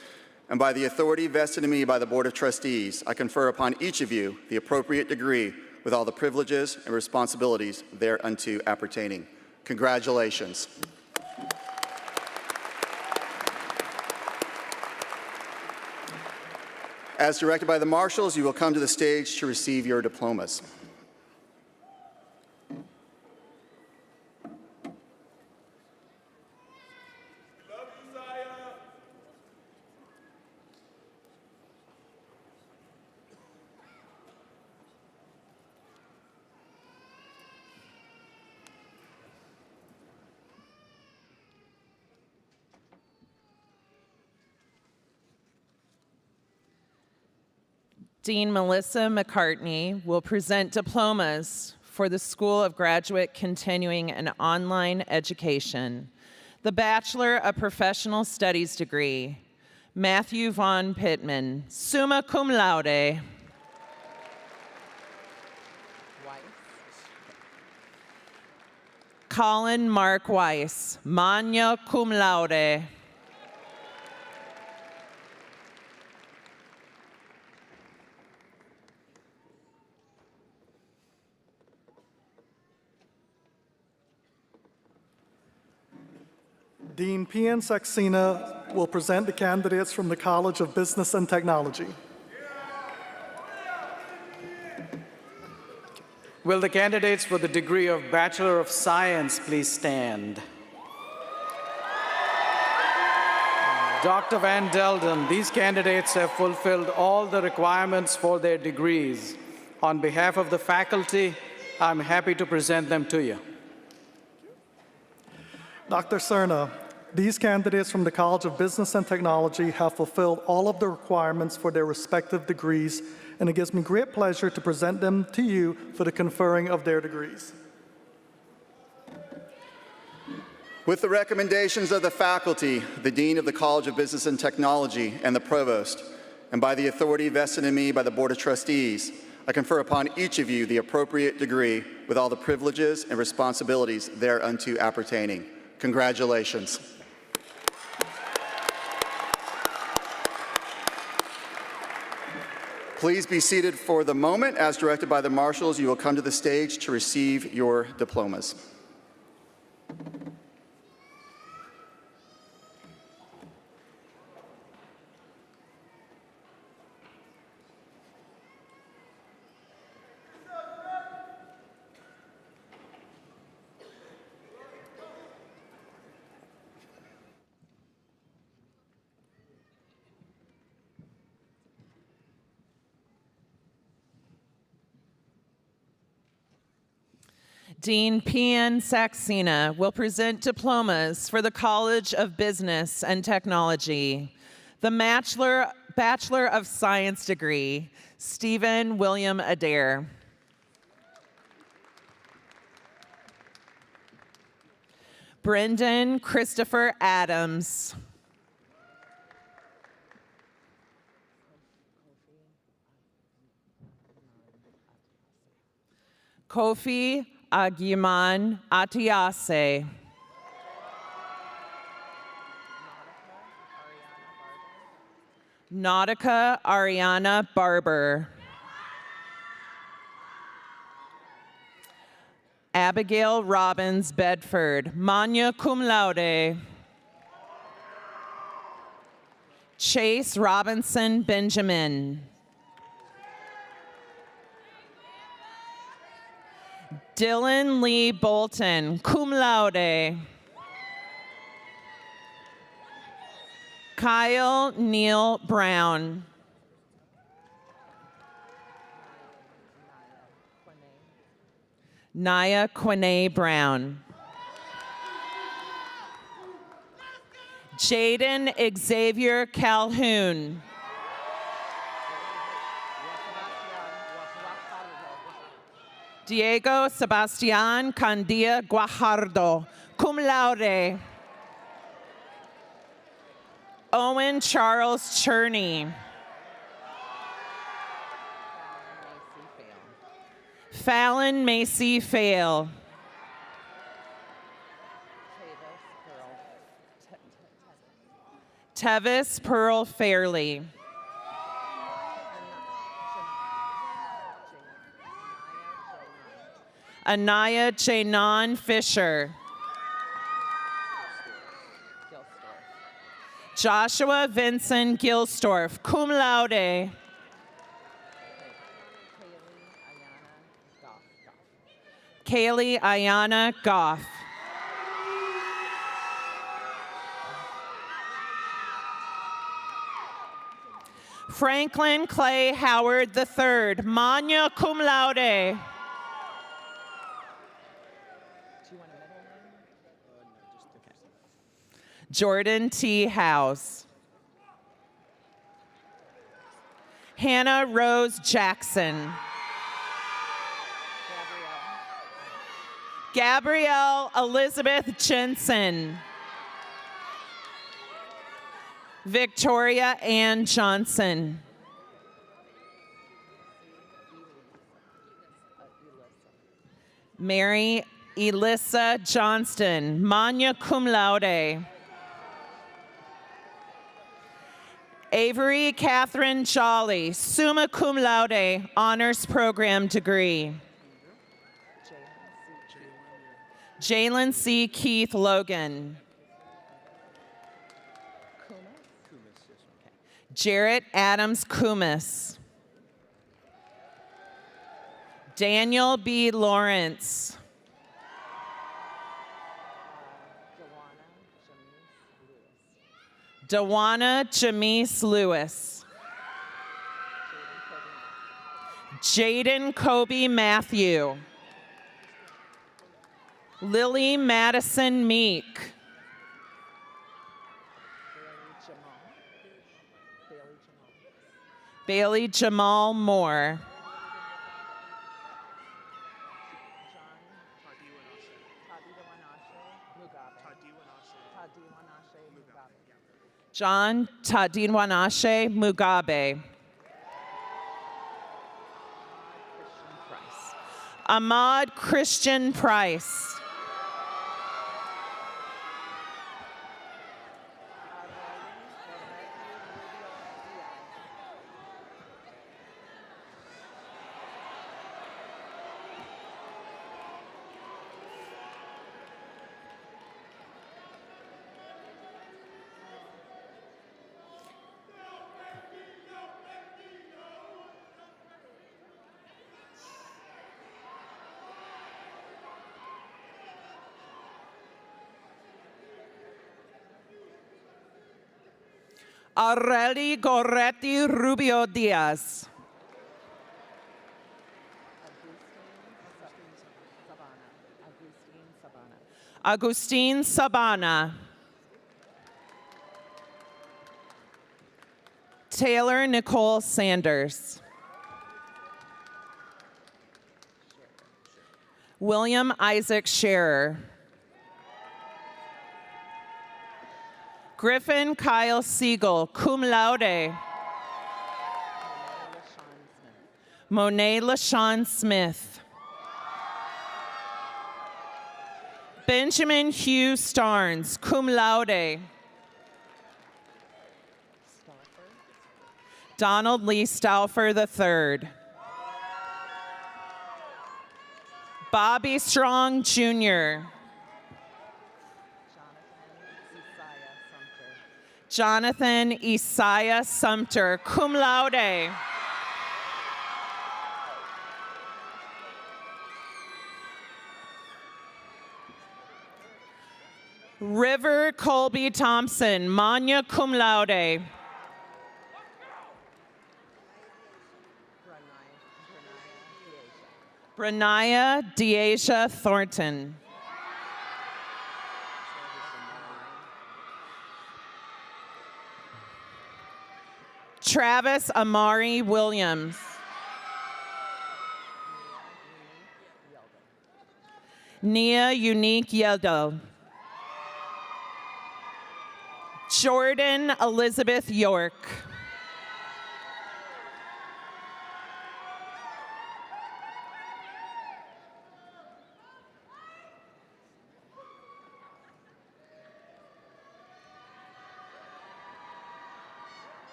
S1: and by the authority vested in me by the Board of Trustees, I confer upon each of you the appropriate degree with all the privileges and responsibilities thereunto appertaining. Congratulations. As directed by the marshals, you will come to the stage to receive your diplomas.
S7: Dean Melissa McCartney will present diplomas for the School of Graduate, Continuing, and Online Education. The Bachelor of Professional Studies degree, Matthew Vaughn Pittman, summa cum laude. Colin Mark Weiss, magna cum laude.
S3: Dean P.N. Saxena will present the candidates from the College of Business and Technology.
S6: Will the candidates for the degree of Bachelor of Science please stand? Dr. Van Delden, these candidates have fulfilled all the requirements for their degrees. On behalf of the faculty, I'm happy to present them to you.
S3: Dr. Cerna, these candidates from the College of Business and Technology have fulfilled all of the requirements for their respective degrees, and it gives me great pleasure to present them to you for the conferring of their degrees.
S1: With the recommendations of the faculty, the Dean of the College of Business and Technology, and the Provost, and by the authority vested in me by the Board of Trustees, I confer upon each of you the appropriate degree with all the privileges and responsibilities thereunto appertaining. Congratulations. Please be seated for the moment. As directed by the marshals, you will come to the stage to receive your diplomas.
S7: Dean Pian Saxena will present diplomas for the College of Business and Technology. The Bachelor of Science degree, Stephen William Adair. Brendan Christopher Adams. Kofi Agiman Atiase. Nautica Ariana Barber. Abigail Robbins Bedford, magna cum laude. Chase Robinson Benjamin. Dylan Lee Bolton, cum laude. Kyle Neil Brown. Naya Quene Brown. Jaden Xavier Calhoun. Diego Sebastian Candia Guajardo, cum laude. Owen Charles Cherney. Fallon Macy Fail. Tevis Pearl Fairley. Anaya Janon Fisher. Joshua Vincent Gilstorf, cum laude. Kaylee Ayana Goff. Franklin Clay Howard III, magna cum laude. Jordan T. House. Hannah Rose Jackson. Gabrielle Elizabeth Jensen. Victoria Ann Johnson. Mary Elissa Johnston, magna cum laude. Avery Catherine Jolly, summa cum laude, honors program degree. Jalen C. Keith Logan. Jarrett Adams Kumis. Daniel B. Lawrence. Dawana Jamise Lewis. Jaden Kobe Matthew. Lily Madison Meek. Bailey Jamal Moore. John Tadinwanashe Mugabe. Ahmad Christian Price. Aureli Goretti Rubio Diaz. Agustin Sabana. Taylor Nicole Sanders. William Isaac Scherer. Griffin Kyle Siegel, cum laude. Monet LaShawn Smith. Benjamin Hugh Starnes, cum laude. Donald Lee Stauffer III. Bobby Strong Jr. Jonathan Isaiah Sumter, cum laude. River Colby Thompson, magna cum laude. Brenaya Deasia Thornton. Travis Amari Williams. Nia Unique Yeldel. Jordan Elizabeth York.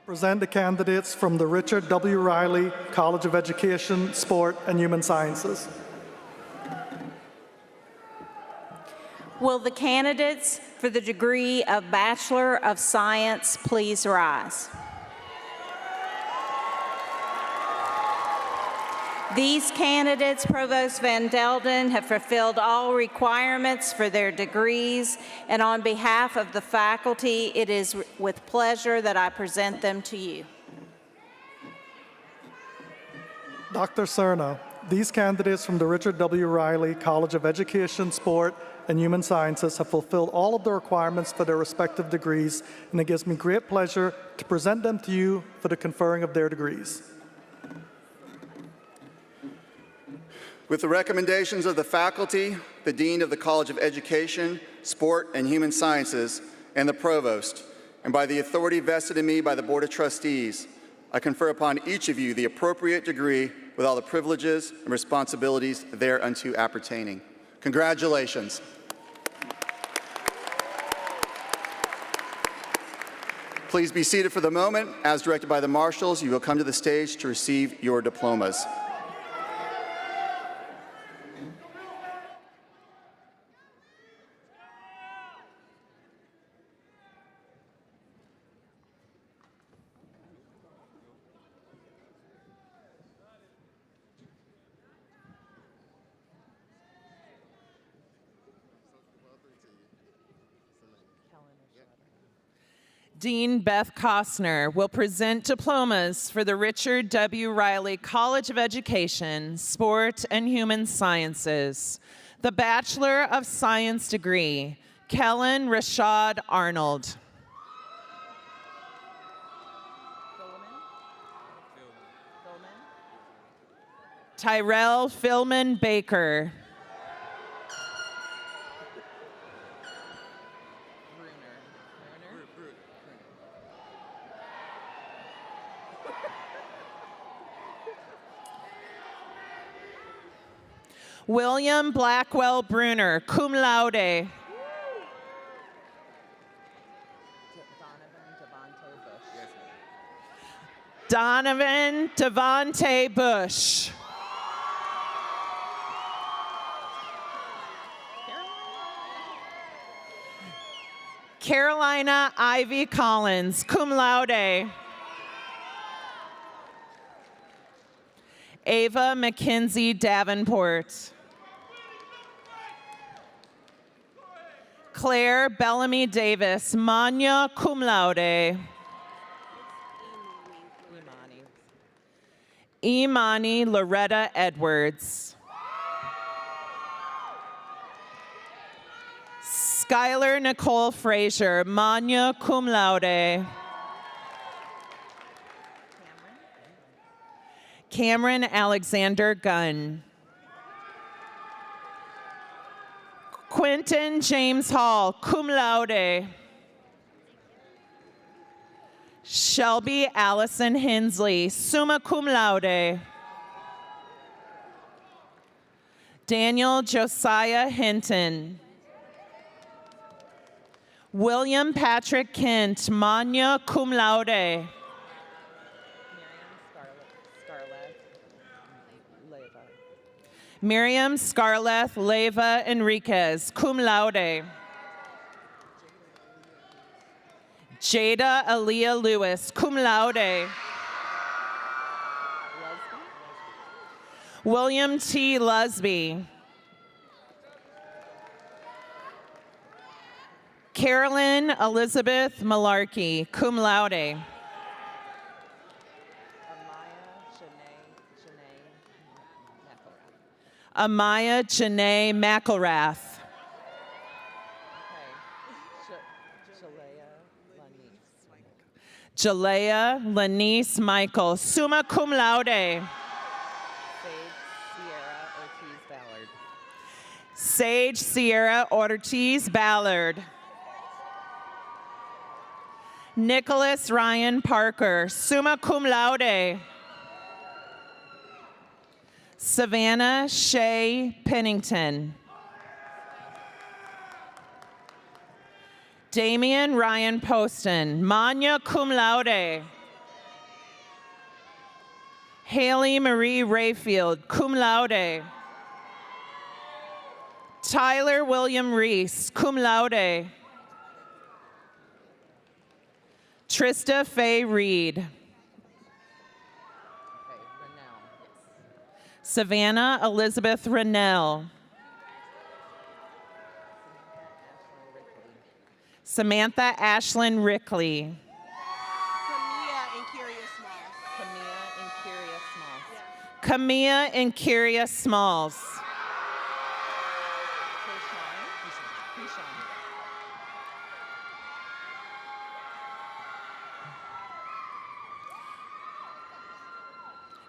S3: Present the candidates from the Richard W. Riley College of Education, Sport, and Human Sciences.
S10: Will the candidates for the degree of Bachelor of Science please rise? These candidates, Provost Van Delden, have fulfilled all requirements for their degrees, and on behalf of the faculty, it is with pleasure that I present them to you.
S3: Dr. Cerna, these candidates from the Richard W. Riley College of Education, Sport, and Human Sciences have fulfilled all of the requirements for their respective degrees, and it gives me great pleasure to present them to you for the conferring of their degrees.
S1: With the recommendations of the faculty, the Dean of the College of Education, Sport, and Human Sciences, and the Provost, and by the authority vested in me by the Board of Trustees, I confer upon each of you the appropriate degree with all the privileges and responsibilities thereunto appertaining. Congratulations. Please be seated for the moment. As directed by the marshals, you will come to the stage to receive your diplomas.
S7: Dean Beth Costner will present diplomas for the Richard W. Riley College of Education, Sport, and Human Sciences. The Bachelor of Science degree, Kellen Rashad Arnold. Tyrell Philman Baker. William Blackwell Bruner, cum laude. Donovan Devontae Bush. Carolina Ivy Collins, cum laude. Ava McKenzie Davenport. Claire Bellamy Davis, magna cum laude. Imani Loretta Edwards. Skylar Nicole Frazier, magna cum laude. Cameron Alexander Gunn. Quentin James Hall, cum laude. Shelby Allison Hensley, summa cum laude. Daniel Josiah Hinton. William Patrick Kent, magna cum laude. Miriam Scarlett Leyva Enriquez, cum laude. Jada Aaliyah Lewis, cum laude. William T. Lusby. Carolyn Elizabeth Malarkey, cum laude. Amaya Janae McElrath. Jalea Lanice Michael, summa cum laude. Sage Sierra Ortiz Ballard. Nicholas Ryan Parker, summa cum laude. Savannah Shea Pennington. Damian Ryan Poston, magna cum laude. Haley Marie Rayfield, cum laude. Tyler William Reese, cum laude. Trista Faye Reed. Savannah Elizabeth Rennell. Samantha Ashlyn Rickley. Kamia and Kyria Smalls.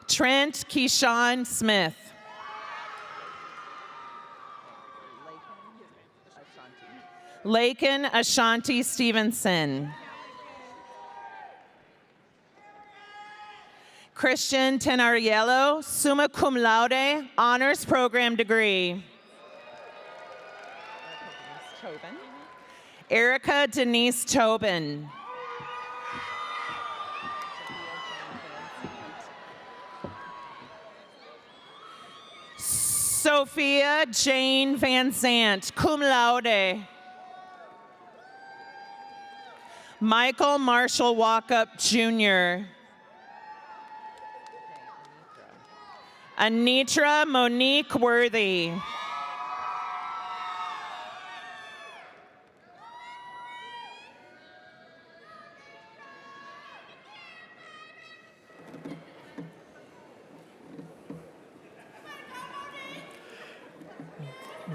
S7: Trent Keyshawn Smith. Lakin Ashanti Stevenson. Christian Tenariello, summa cum laude, honors program degree. Erica Denise Tobin. Sophia Jane Van Zant, cum laude. Michael Marshall Walkup Jr. Anitra Monique Worthy.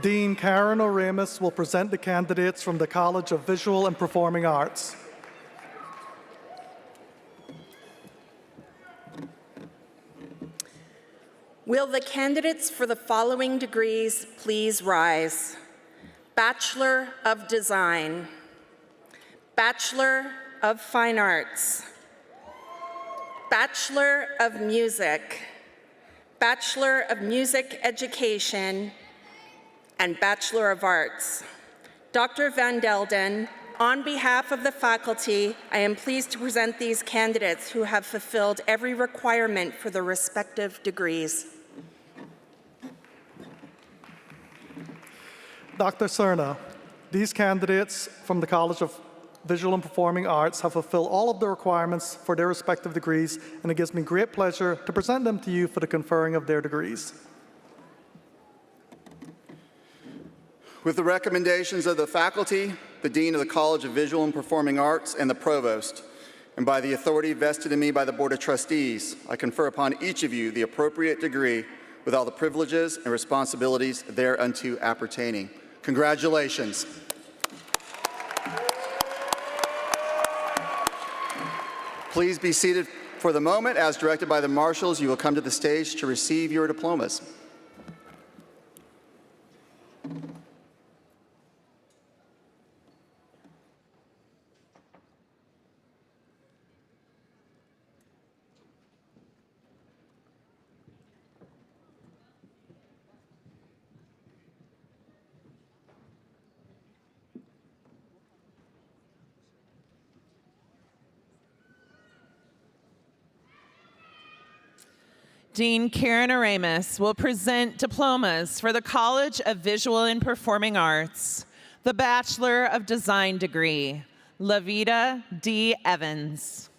S3: Dean Karen O'Ramus will present the candidates from the College of Visual and Performing Arts.
S11: Will the candidates for the following degrees please rise? Bachelor of Design, Bachelor of Fine Arts, Bachelor of Music, Bachelor of Music Education, and Bachelor of Arts. Dr. Van Delden, on behalf of the faculty, I am pleased to present these candidates who have fulfilled every requirement for the respective degrees.
S3: Dr. Cerna, these candidates from the College of Visual and Performing Arts have fulfilled all of the requirements for their respective degrees, and it gives me great pleasure to present them to you for the conferring of their degrees.
S1: With the recommendations of the faculty, the Dean of the College of Visual and Performing Arts, and the Provost, and by the authority vested in me by the Board of Trustees, I confer upon each of you the appropriate degree with all the privileges and responsibilities thereunto appertaining. Congratulations. Please be seated for the moment. As directed by the marshals, you will come to the stage to receive your diplomas.
S7: Dean Karen Aramis will present diplomas for the College of Visual and Performing Arts, the Bachelor of Design degree, Lavita D. Evans.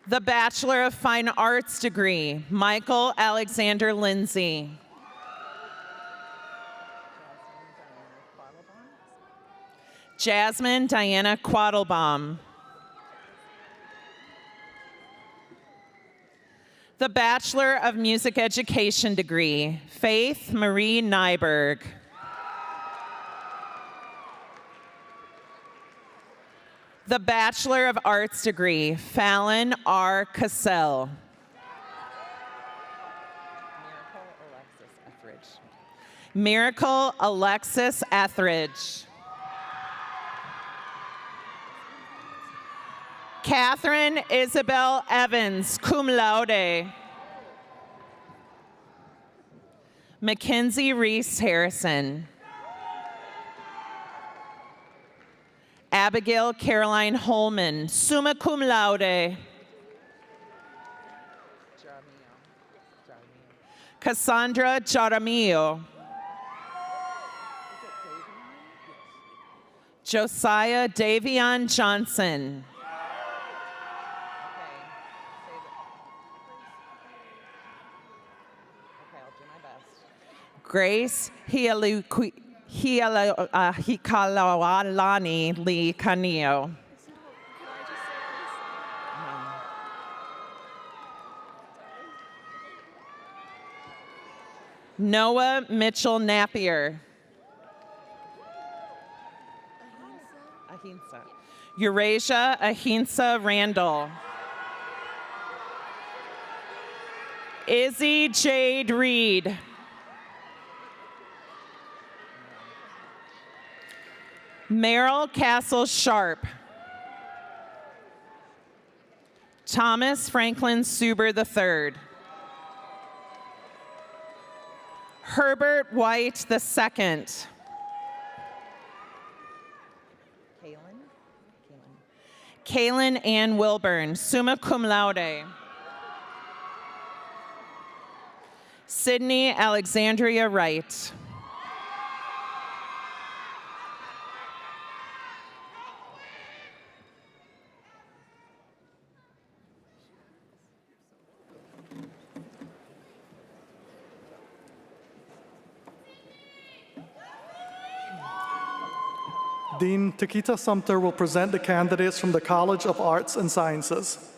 S7: The Bachelor of Fine Arts degree, Michael Alexander Lindsay. Jasmine Diana Quattlebaum. The Bachelor of Music Education degree, Faith Marie Nyberg. The Bachelor of Arts degree, Fallon R. Cassell. Miracle Alexis Etheridge. Catherine Isabel Evans, cum laude. Mackenzie Reese Harrison. Abigail Caroline Holman, summa cum laude. Cassandra Jaramillo. Josiah Davion Johnson. Grace Hikalawalani Lee Canio. Noah Mitchell Napier. Eurasia Ahinsa Randall. Izzy Jade Reed. Merrill Castle Sharp. Thomas Franklin Suber III. Herbert White II. Kaylin Ann Wilburn, summa cum laude. Sydney Alexandria Wright.
S3: Dean Takita Sumter will present the candidates from the College of Arts and Sciences.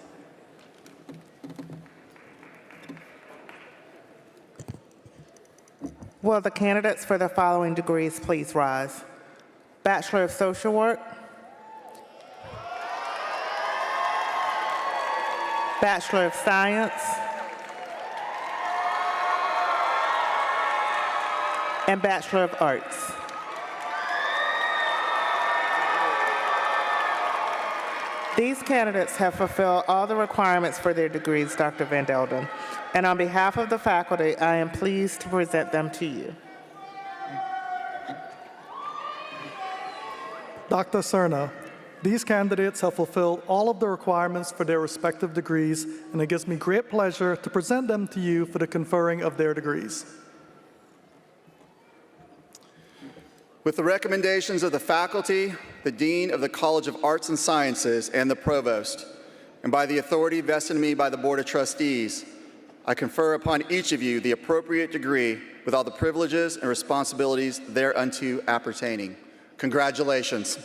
S12: Will the candidates for the following degrees please rise? Bachelor of Social Work, Bachelor of Science, and Bachelor of Arts. These candidates have fulfilled all the requirements for their degrees, Dr. Van Delden, and on behalf of the faculty, I am pleased to present them to you.
S3: Dr. Cerna, these candidates have fulfilled all of the requirements for their respective degrees, and it gives me great pleasure to present them to you for the conferring of their degrees.
S1: With the recommendations of the faculty, the Dean of the College of Arts and Sciences, and the Provost, and by the authority vested in me by the Board of Trustees, I confer upon each of you the appropriate degree with all the privileges and responsibilities thereunto appertaining. Congratulations.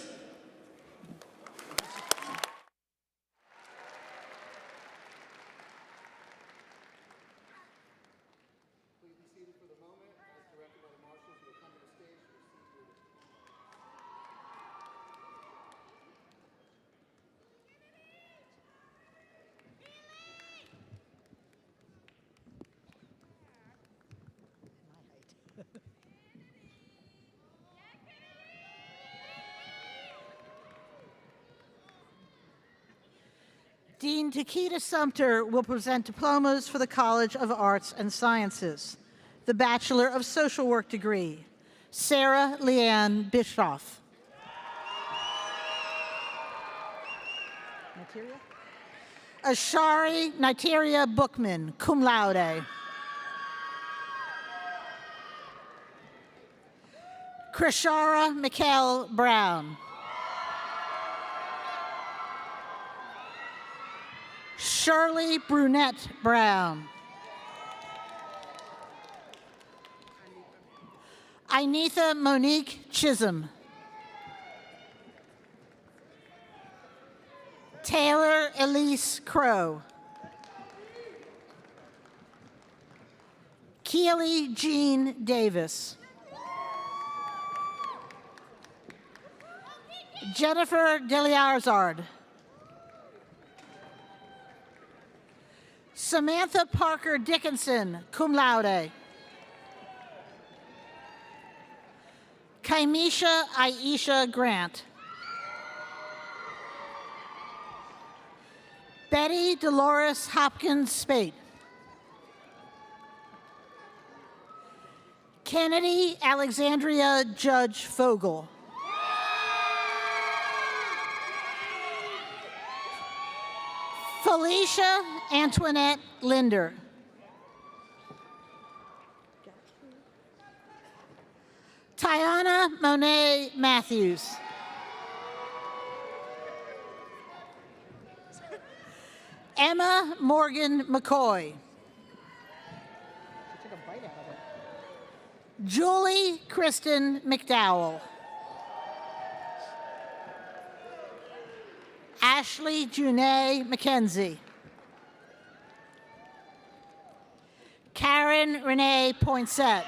S8: Dean Takeda Sumter will present diplomas for the College of Arts and Sciences. The Bachelor of Social Work degree, Sarah Leanne Bischoff. Ashari Niteria Bookman, cum laude. Krishara Mikkel Brown. Shirley Brunette Brown. Inetha Monique Chisholm. Taylor Elise Crow. Keely Jean Davis. Jennifer Deliarzard. Samantha Parker Dickinson, cum laude. Kaimisha Aisha Grant. Betty Dolores Hopkins Spate. Kennedy Alexandria Judge Fogel. Felicia Antoinette Linder. Tiana Monet Matthews. Emma Morgan McCoy. Julie Kristen McDowell. Ashley Junae McKenzie. Karen Renee Poinsett.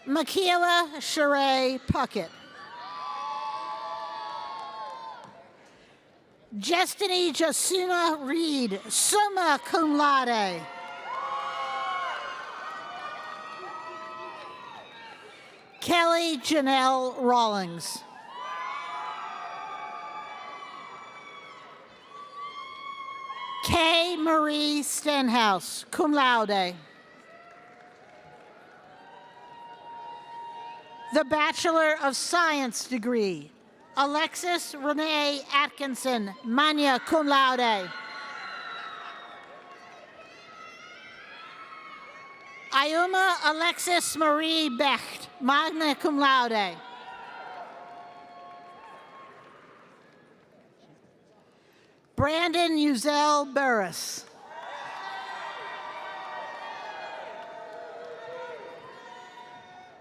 S8: Michaela Sheree Puckett. Destiny Jasuna Reed, summa cum laude. Kelly Janelle Rawlings. Kay Marie Stenhouse, cum laude. The Bachelor of Science degree, Alexis Renee Atkinson, magna cum laude. Iuma Alexis Marie Becht, magna cum laude. Brandon Uzel Burris.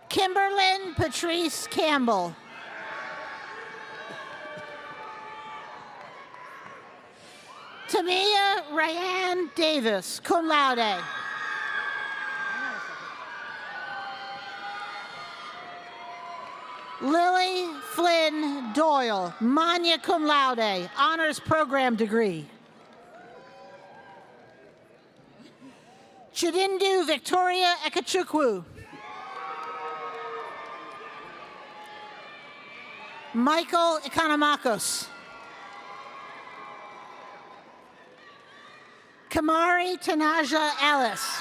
S8: Kimberlyn Patrice Campbell. Tamia Ryan Davis, cum laude. Lily Flynn Doyle, magna cum laude, honors program degree. Chidindu Victoria Ekachukwu. Michael Economacos. Kamari Tanaja Ellis.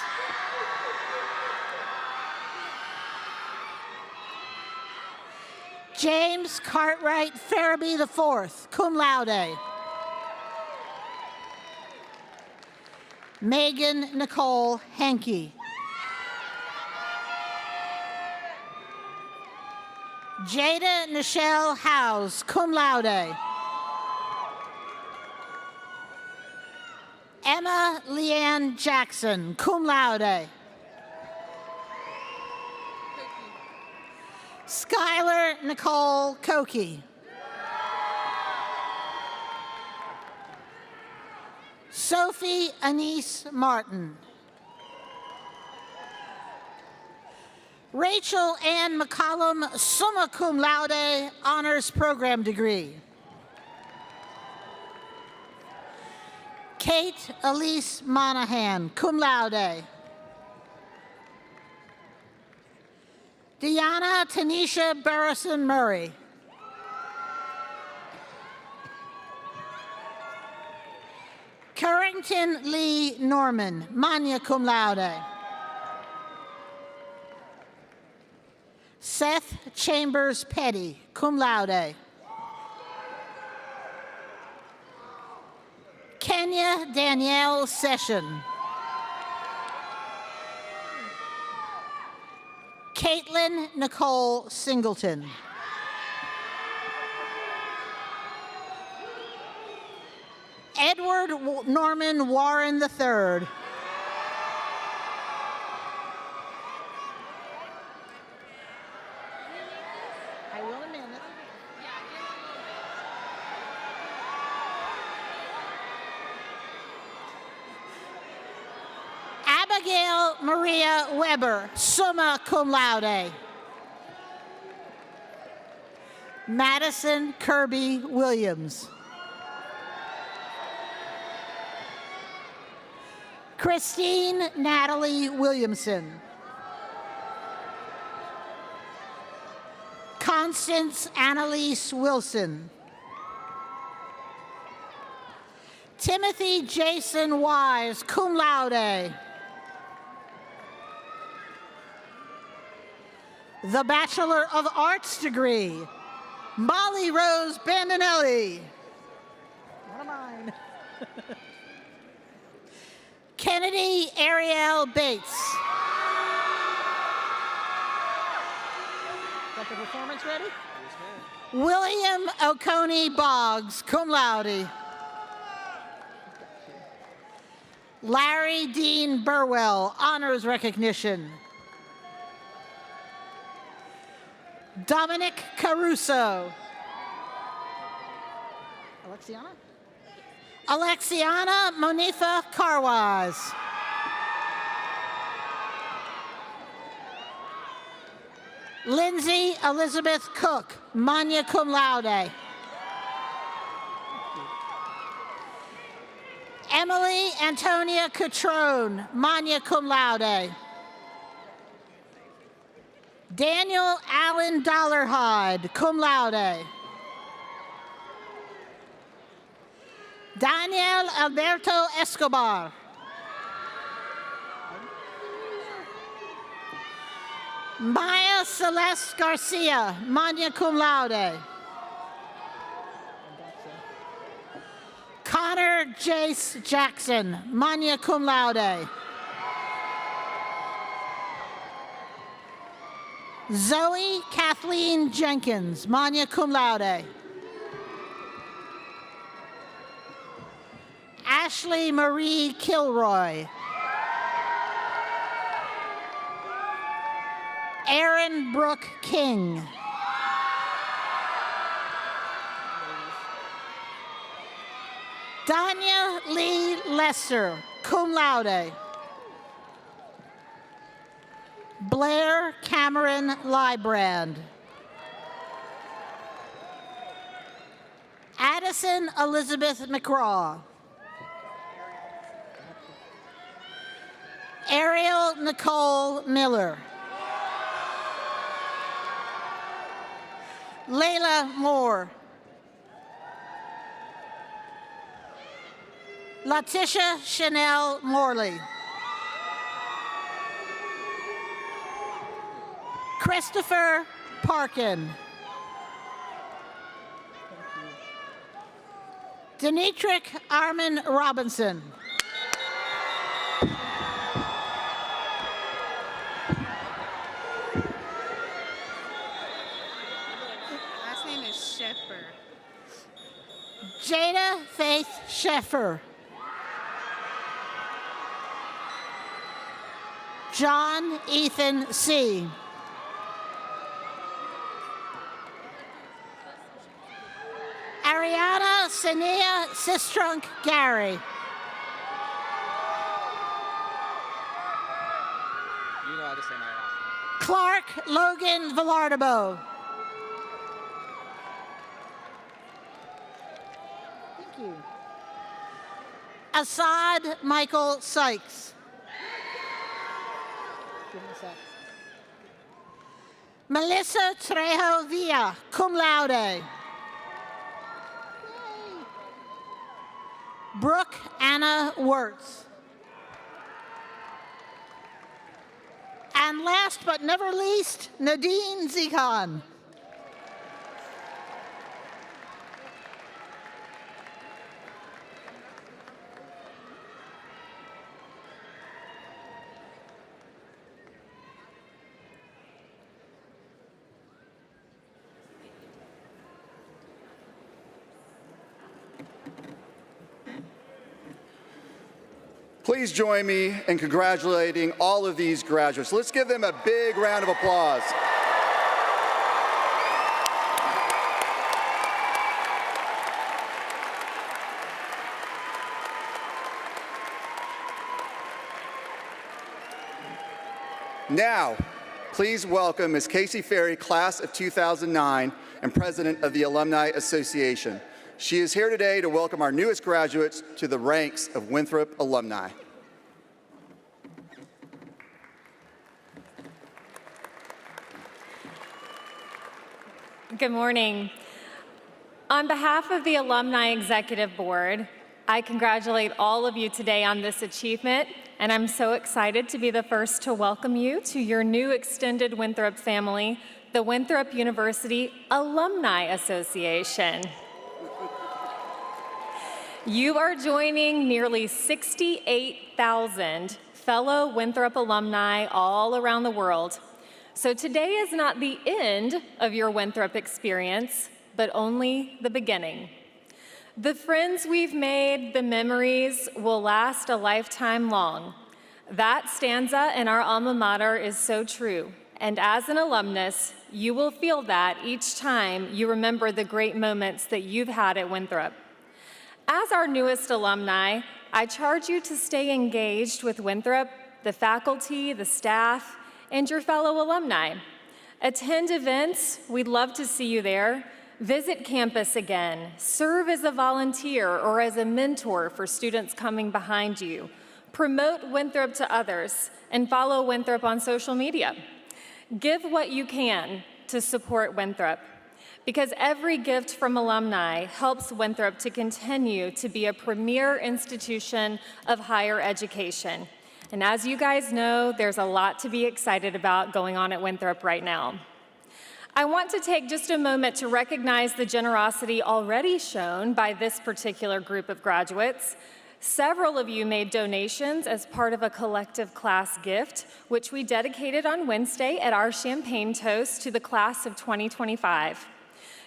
S8: James Cartwright Farabee IV, cum laude. Megan Nicole Hankey. Jada Nichelle Howes, cum laude. Emma Leanne Jackson, cum laude. Skylar Nicole Koki. Sophie Anise Martin. Rachel Ann McCollum, summa cum laude, honors program degree. Kate Elise Monahan, cum laude. Deanna Tanisha Barrison Murray. Carrington Lee Norman, magna cum laude. Seth Chambers Petty, cum laude. Kenya Danielle Session. Caitlin Nicole Singleton. Edward Norman Warren III. I will in a minute. Abigail Maria Weber, summa cum laude. Madison Kirby Williams. Christine Natalie Williamson. Constance Annalise Wilson. Timothy Jason Wise, cum laude. The Bachelor of Arts degree, Molly Rose Bandinelli. One of mine. Kennedy Ariel Bates. Got the performance ready? William Oconee Boggs, cum laude. Larry Dean Burwell, honors recognition. Dominic Caruso. Alexiana? Alexiana Monifa Carwaz. Lindsay Elizabeth Cook, magna cum laude. Emily Antonia Catrone, magna cum laude. Daniel Allen Dollarhide, cum laude. Daniel Alberto Escobar. Maya Celeste Garcia, magna cum laude. Connor Jace Jackson, magna cum laude. Zoe Kathleen Jenkins, magna cum laude. Ashley Marie Kilroy. Erin Brooke King. Danya Lee Lesser, cum laude. Blair Cameron Librand. Addison Elizabeth McCraw. Ariel Nicole Miller. Layla Moore. Letitia Chanel Morley. Christopher Parkin. Denetric Armin Robinson.
S13: Last name is Sheffer.
S8: Jada Faith Sheffer. John Ethan C. Ariana Sania Sistrunk Gary.
S13: You know how to say my last name.
S8: Clark Logan Villardebo. Thank you. Assad Michael Sykes. Give me a sec. Melissa Trejo Villa, cum laude. Brooke Anna Wirtz. And last but never least, Nadine Zikhan.
S1: Please join me in congratulating all of these graduates. Let's give them a big round of applause. Now, please welcome Ms. Casey Ferry, class of 2009 and president of the Alumni Association. She is here today to welcome our newest graduates to the ranks of Winthrop alumni.
S14: Good morning. On behalf of the Alumni Executive Board, I congratulate all of you today on this achievement, and I'm so excited to be the first to welcome you to your new extended Winthrop family, the Winthrop University Alumni Association. You are joining nearly 68,000 fellow Winthrop alumni all around the world. So today is not the end of your Winthrop experience, but only the beginning. The friends we've made, the memories, will last a lifetime long. That stanza in our alma mater is so true. And as an alumnus, you will feel that each time you remember the great moments that you've had at Winthrop. As our newest alumni, I charge you to stay engaged with Winthrop, the faculty, the staff, and your fellow alumni. Attend events, we'd love to see you there. Visit campus again. Serve as a volunteer or as a mentor for students coming behind you. Promote Winthrop to others and follow Winthrop on social media. Give what you can to support Winthrop, because every gift from alumni helps Winthrop to continue to be a premier institution of higher education. And as you guys know, there's a lot to be excited about going on at Winthrop right now. I want to take just a moment to recognize the generosity already shown by this particular group of graduates. Several of you made donations as part of a collective class gift, which we dedicated on Wednesday at our champagne toast to the class of 2025.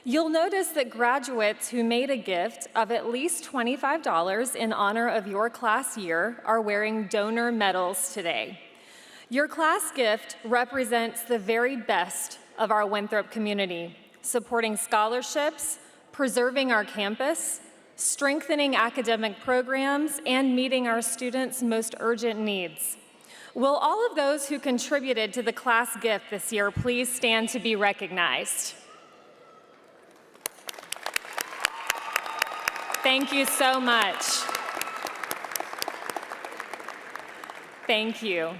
S14: You'll notice that graduates who made a gift of at least $25 in honor of your class year are wearing donor medals today. Your class gift represents the very best of our Winthrop community, supporting scholarships, preserving our campus, strengthening academic programs, and meeting our students' most urgent needs. Will all of those who contributed to the class gift this year please stand to be recognized? Thank you so much. Thank you.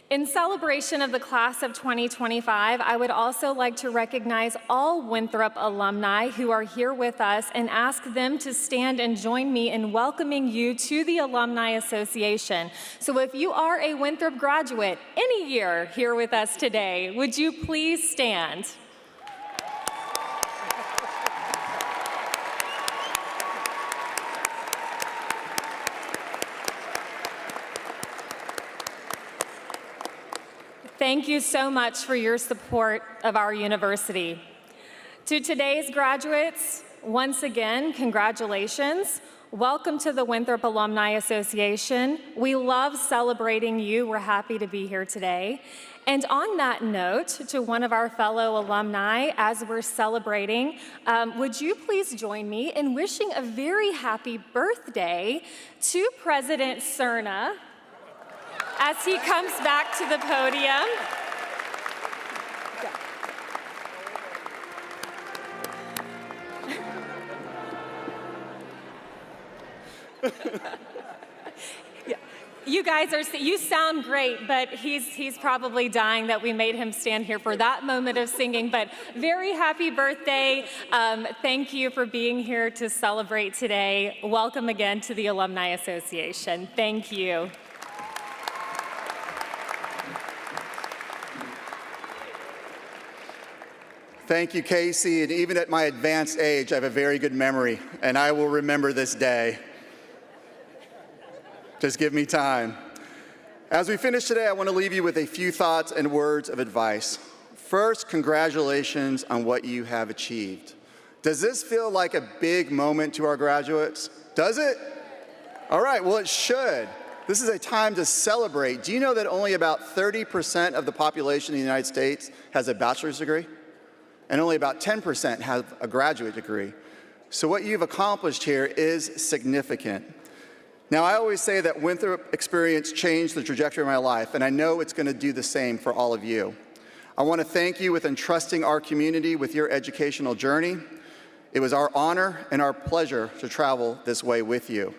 S14: In celebration of the class of 2025, I would also like to recognize all Winthrop alumni who are here with us and ask them to stand and join me in welcoming you to the Alumni Association. So if you are a Winthrop graduate any year here with us today, would you please stand? Thank you so much for your support of our university. To today's graduates, once again, congratulations. Welcome to the Winthrop Alumni Association. We love celebrating you. We're happy to be here today. And on that note, to one of our fellow alumni, as we're celebrating, would you please join me in wishing a very happy birthday to President Cerna, as he comes back to the podium. Yeah. You guys you sound great, but he's probably dying that we made him stand here for that moment of singing. But very happy birthday. Thank you for being here to celebrate today. Welcome again to the Alumni Association. Thank you.
S1: Thank you, Casey. And even at my advanced age, I have a very good memory, and I will remember this day. Just give me time. As we finish today, I want to leave you with a few thoughts and words of advice. First, congratulations on what you have achieved. Does this feel like a big moment to our graduates? Does it? All right, well, it should. This is a time to celebrate. Do you know that only about 30% of the population in the United States has a bachelor's degree? And only about 10% have a graduate degree. So what you've accomplished here is significant. Now, I always say that Winthrop experience changed the trajectory of my life, and I know it's going to do the same for all of you. I want to thank you with entrusting our community with your educational journey. It was our honor and our pleasure to travel this way with you.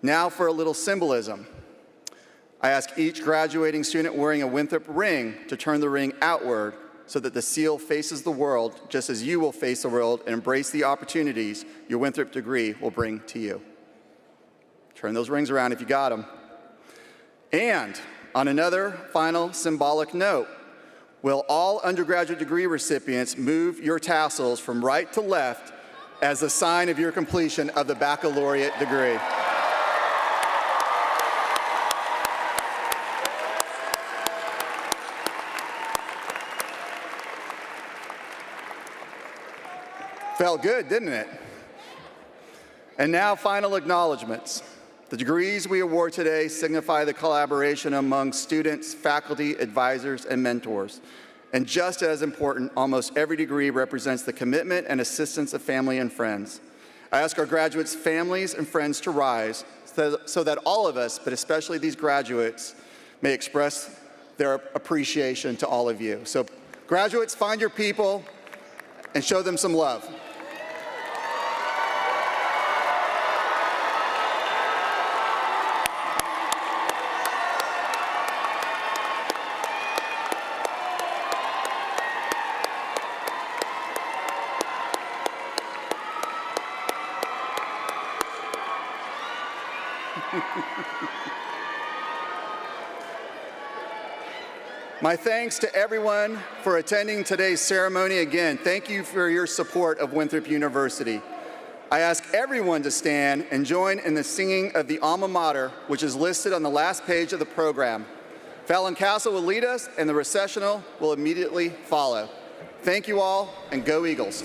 S1: Now for a little symbolism. I ask each graduating student wearing a Winthrop ring to turn the ring outward so that the seal faces the world just as you will face the world and embrace the opportunities your Winthrop degree will bring to you. Turn those rings around if you got them. And on another final symbolic note, will all undergraduate degree recipients move your tassels from right to left as a sign of your completion of the baccalaureate degree? Felt good, didn't it? And now, final acknowledgments. The degrees we award today signify the collaboration among students, faculty, advisors, and mentors. And just as important, almost every degree represents the commitment and assistance of family and friends. I ask our graduates' families and friends to rise so that all of us, but especially these graduates, may express their appreciation to all of you. So graduates, find your people and show them some love. My thanks to everyone for attending today's ceremony. Again, thank you for your support of Winthrop University. I ask everyone to stand and join in the singing of the Alma Mater, which is listed on the last page of the program. Fallon Castle will lead us, and the recessional will immediately follow. Thank you all, and go Eagles.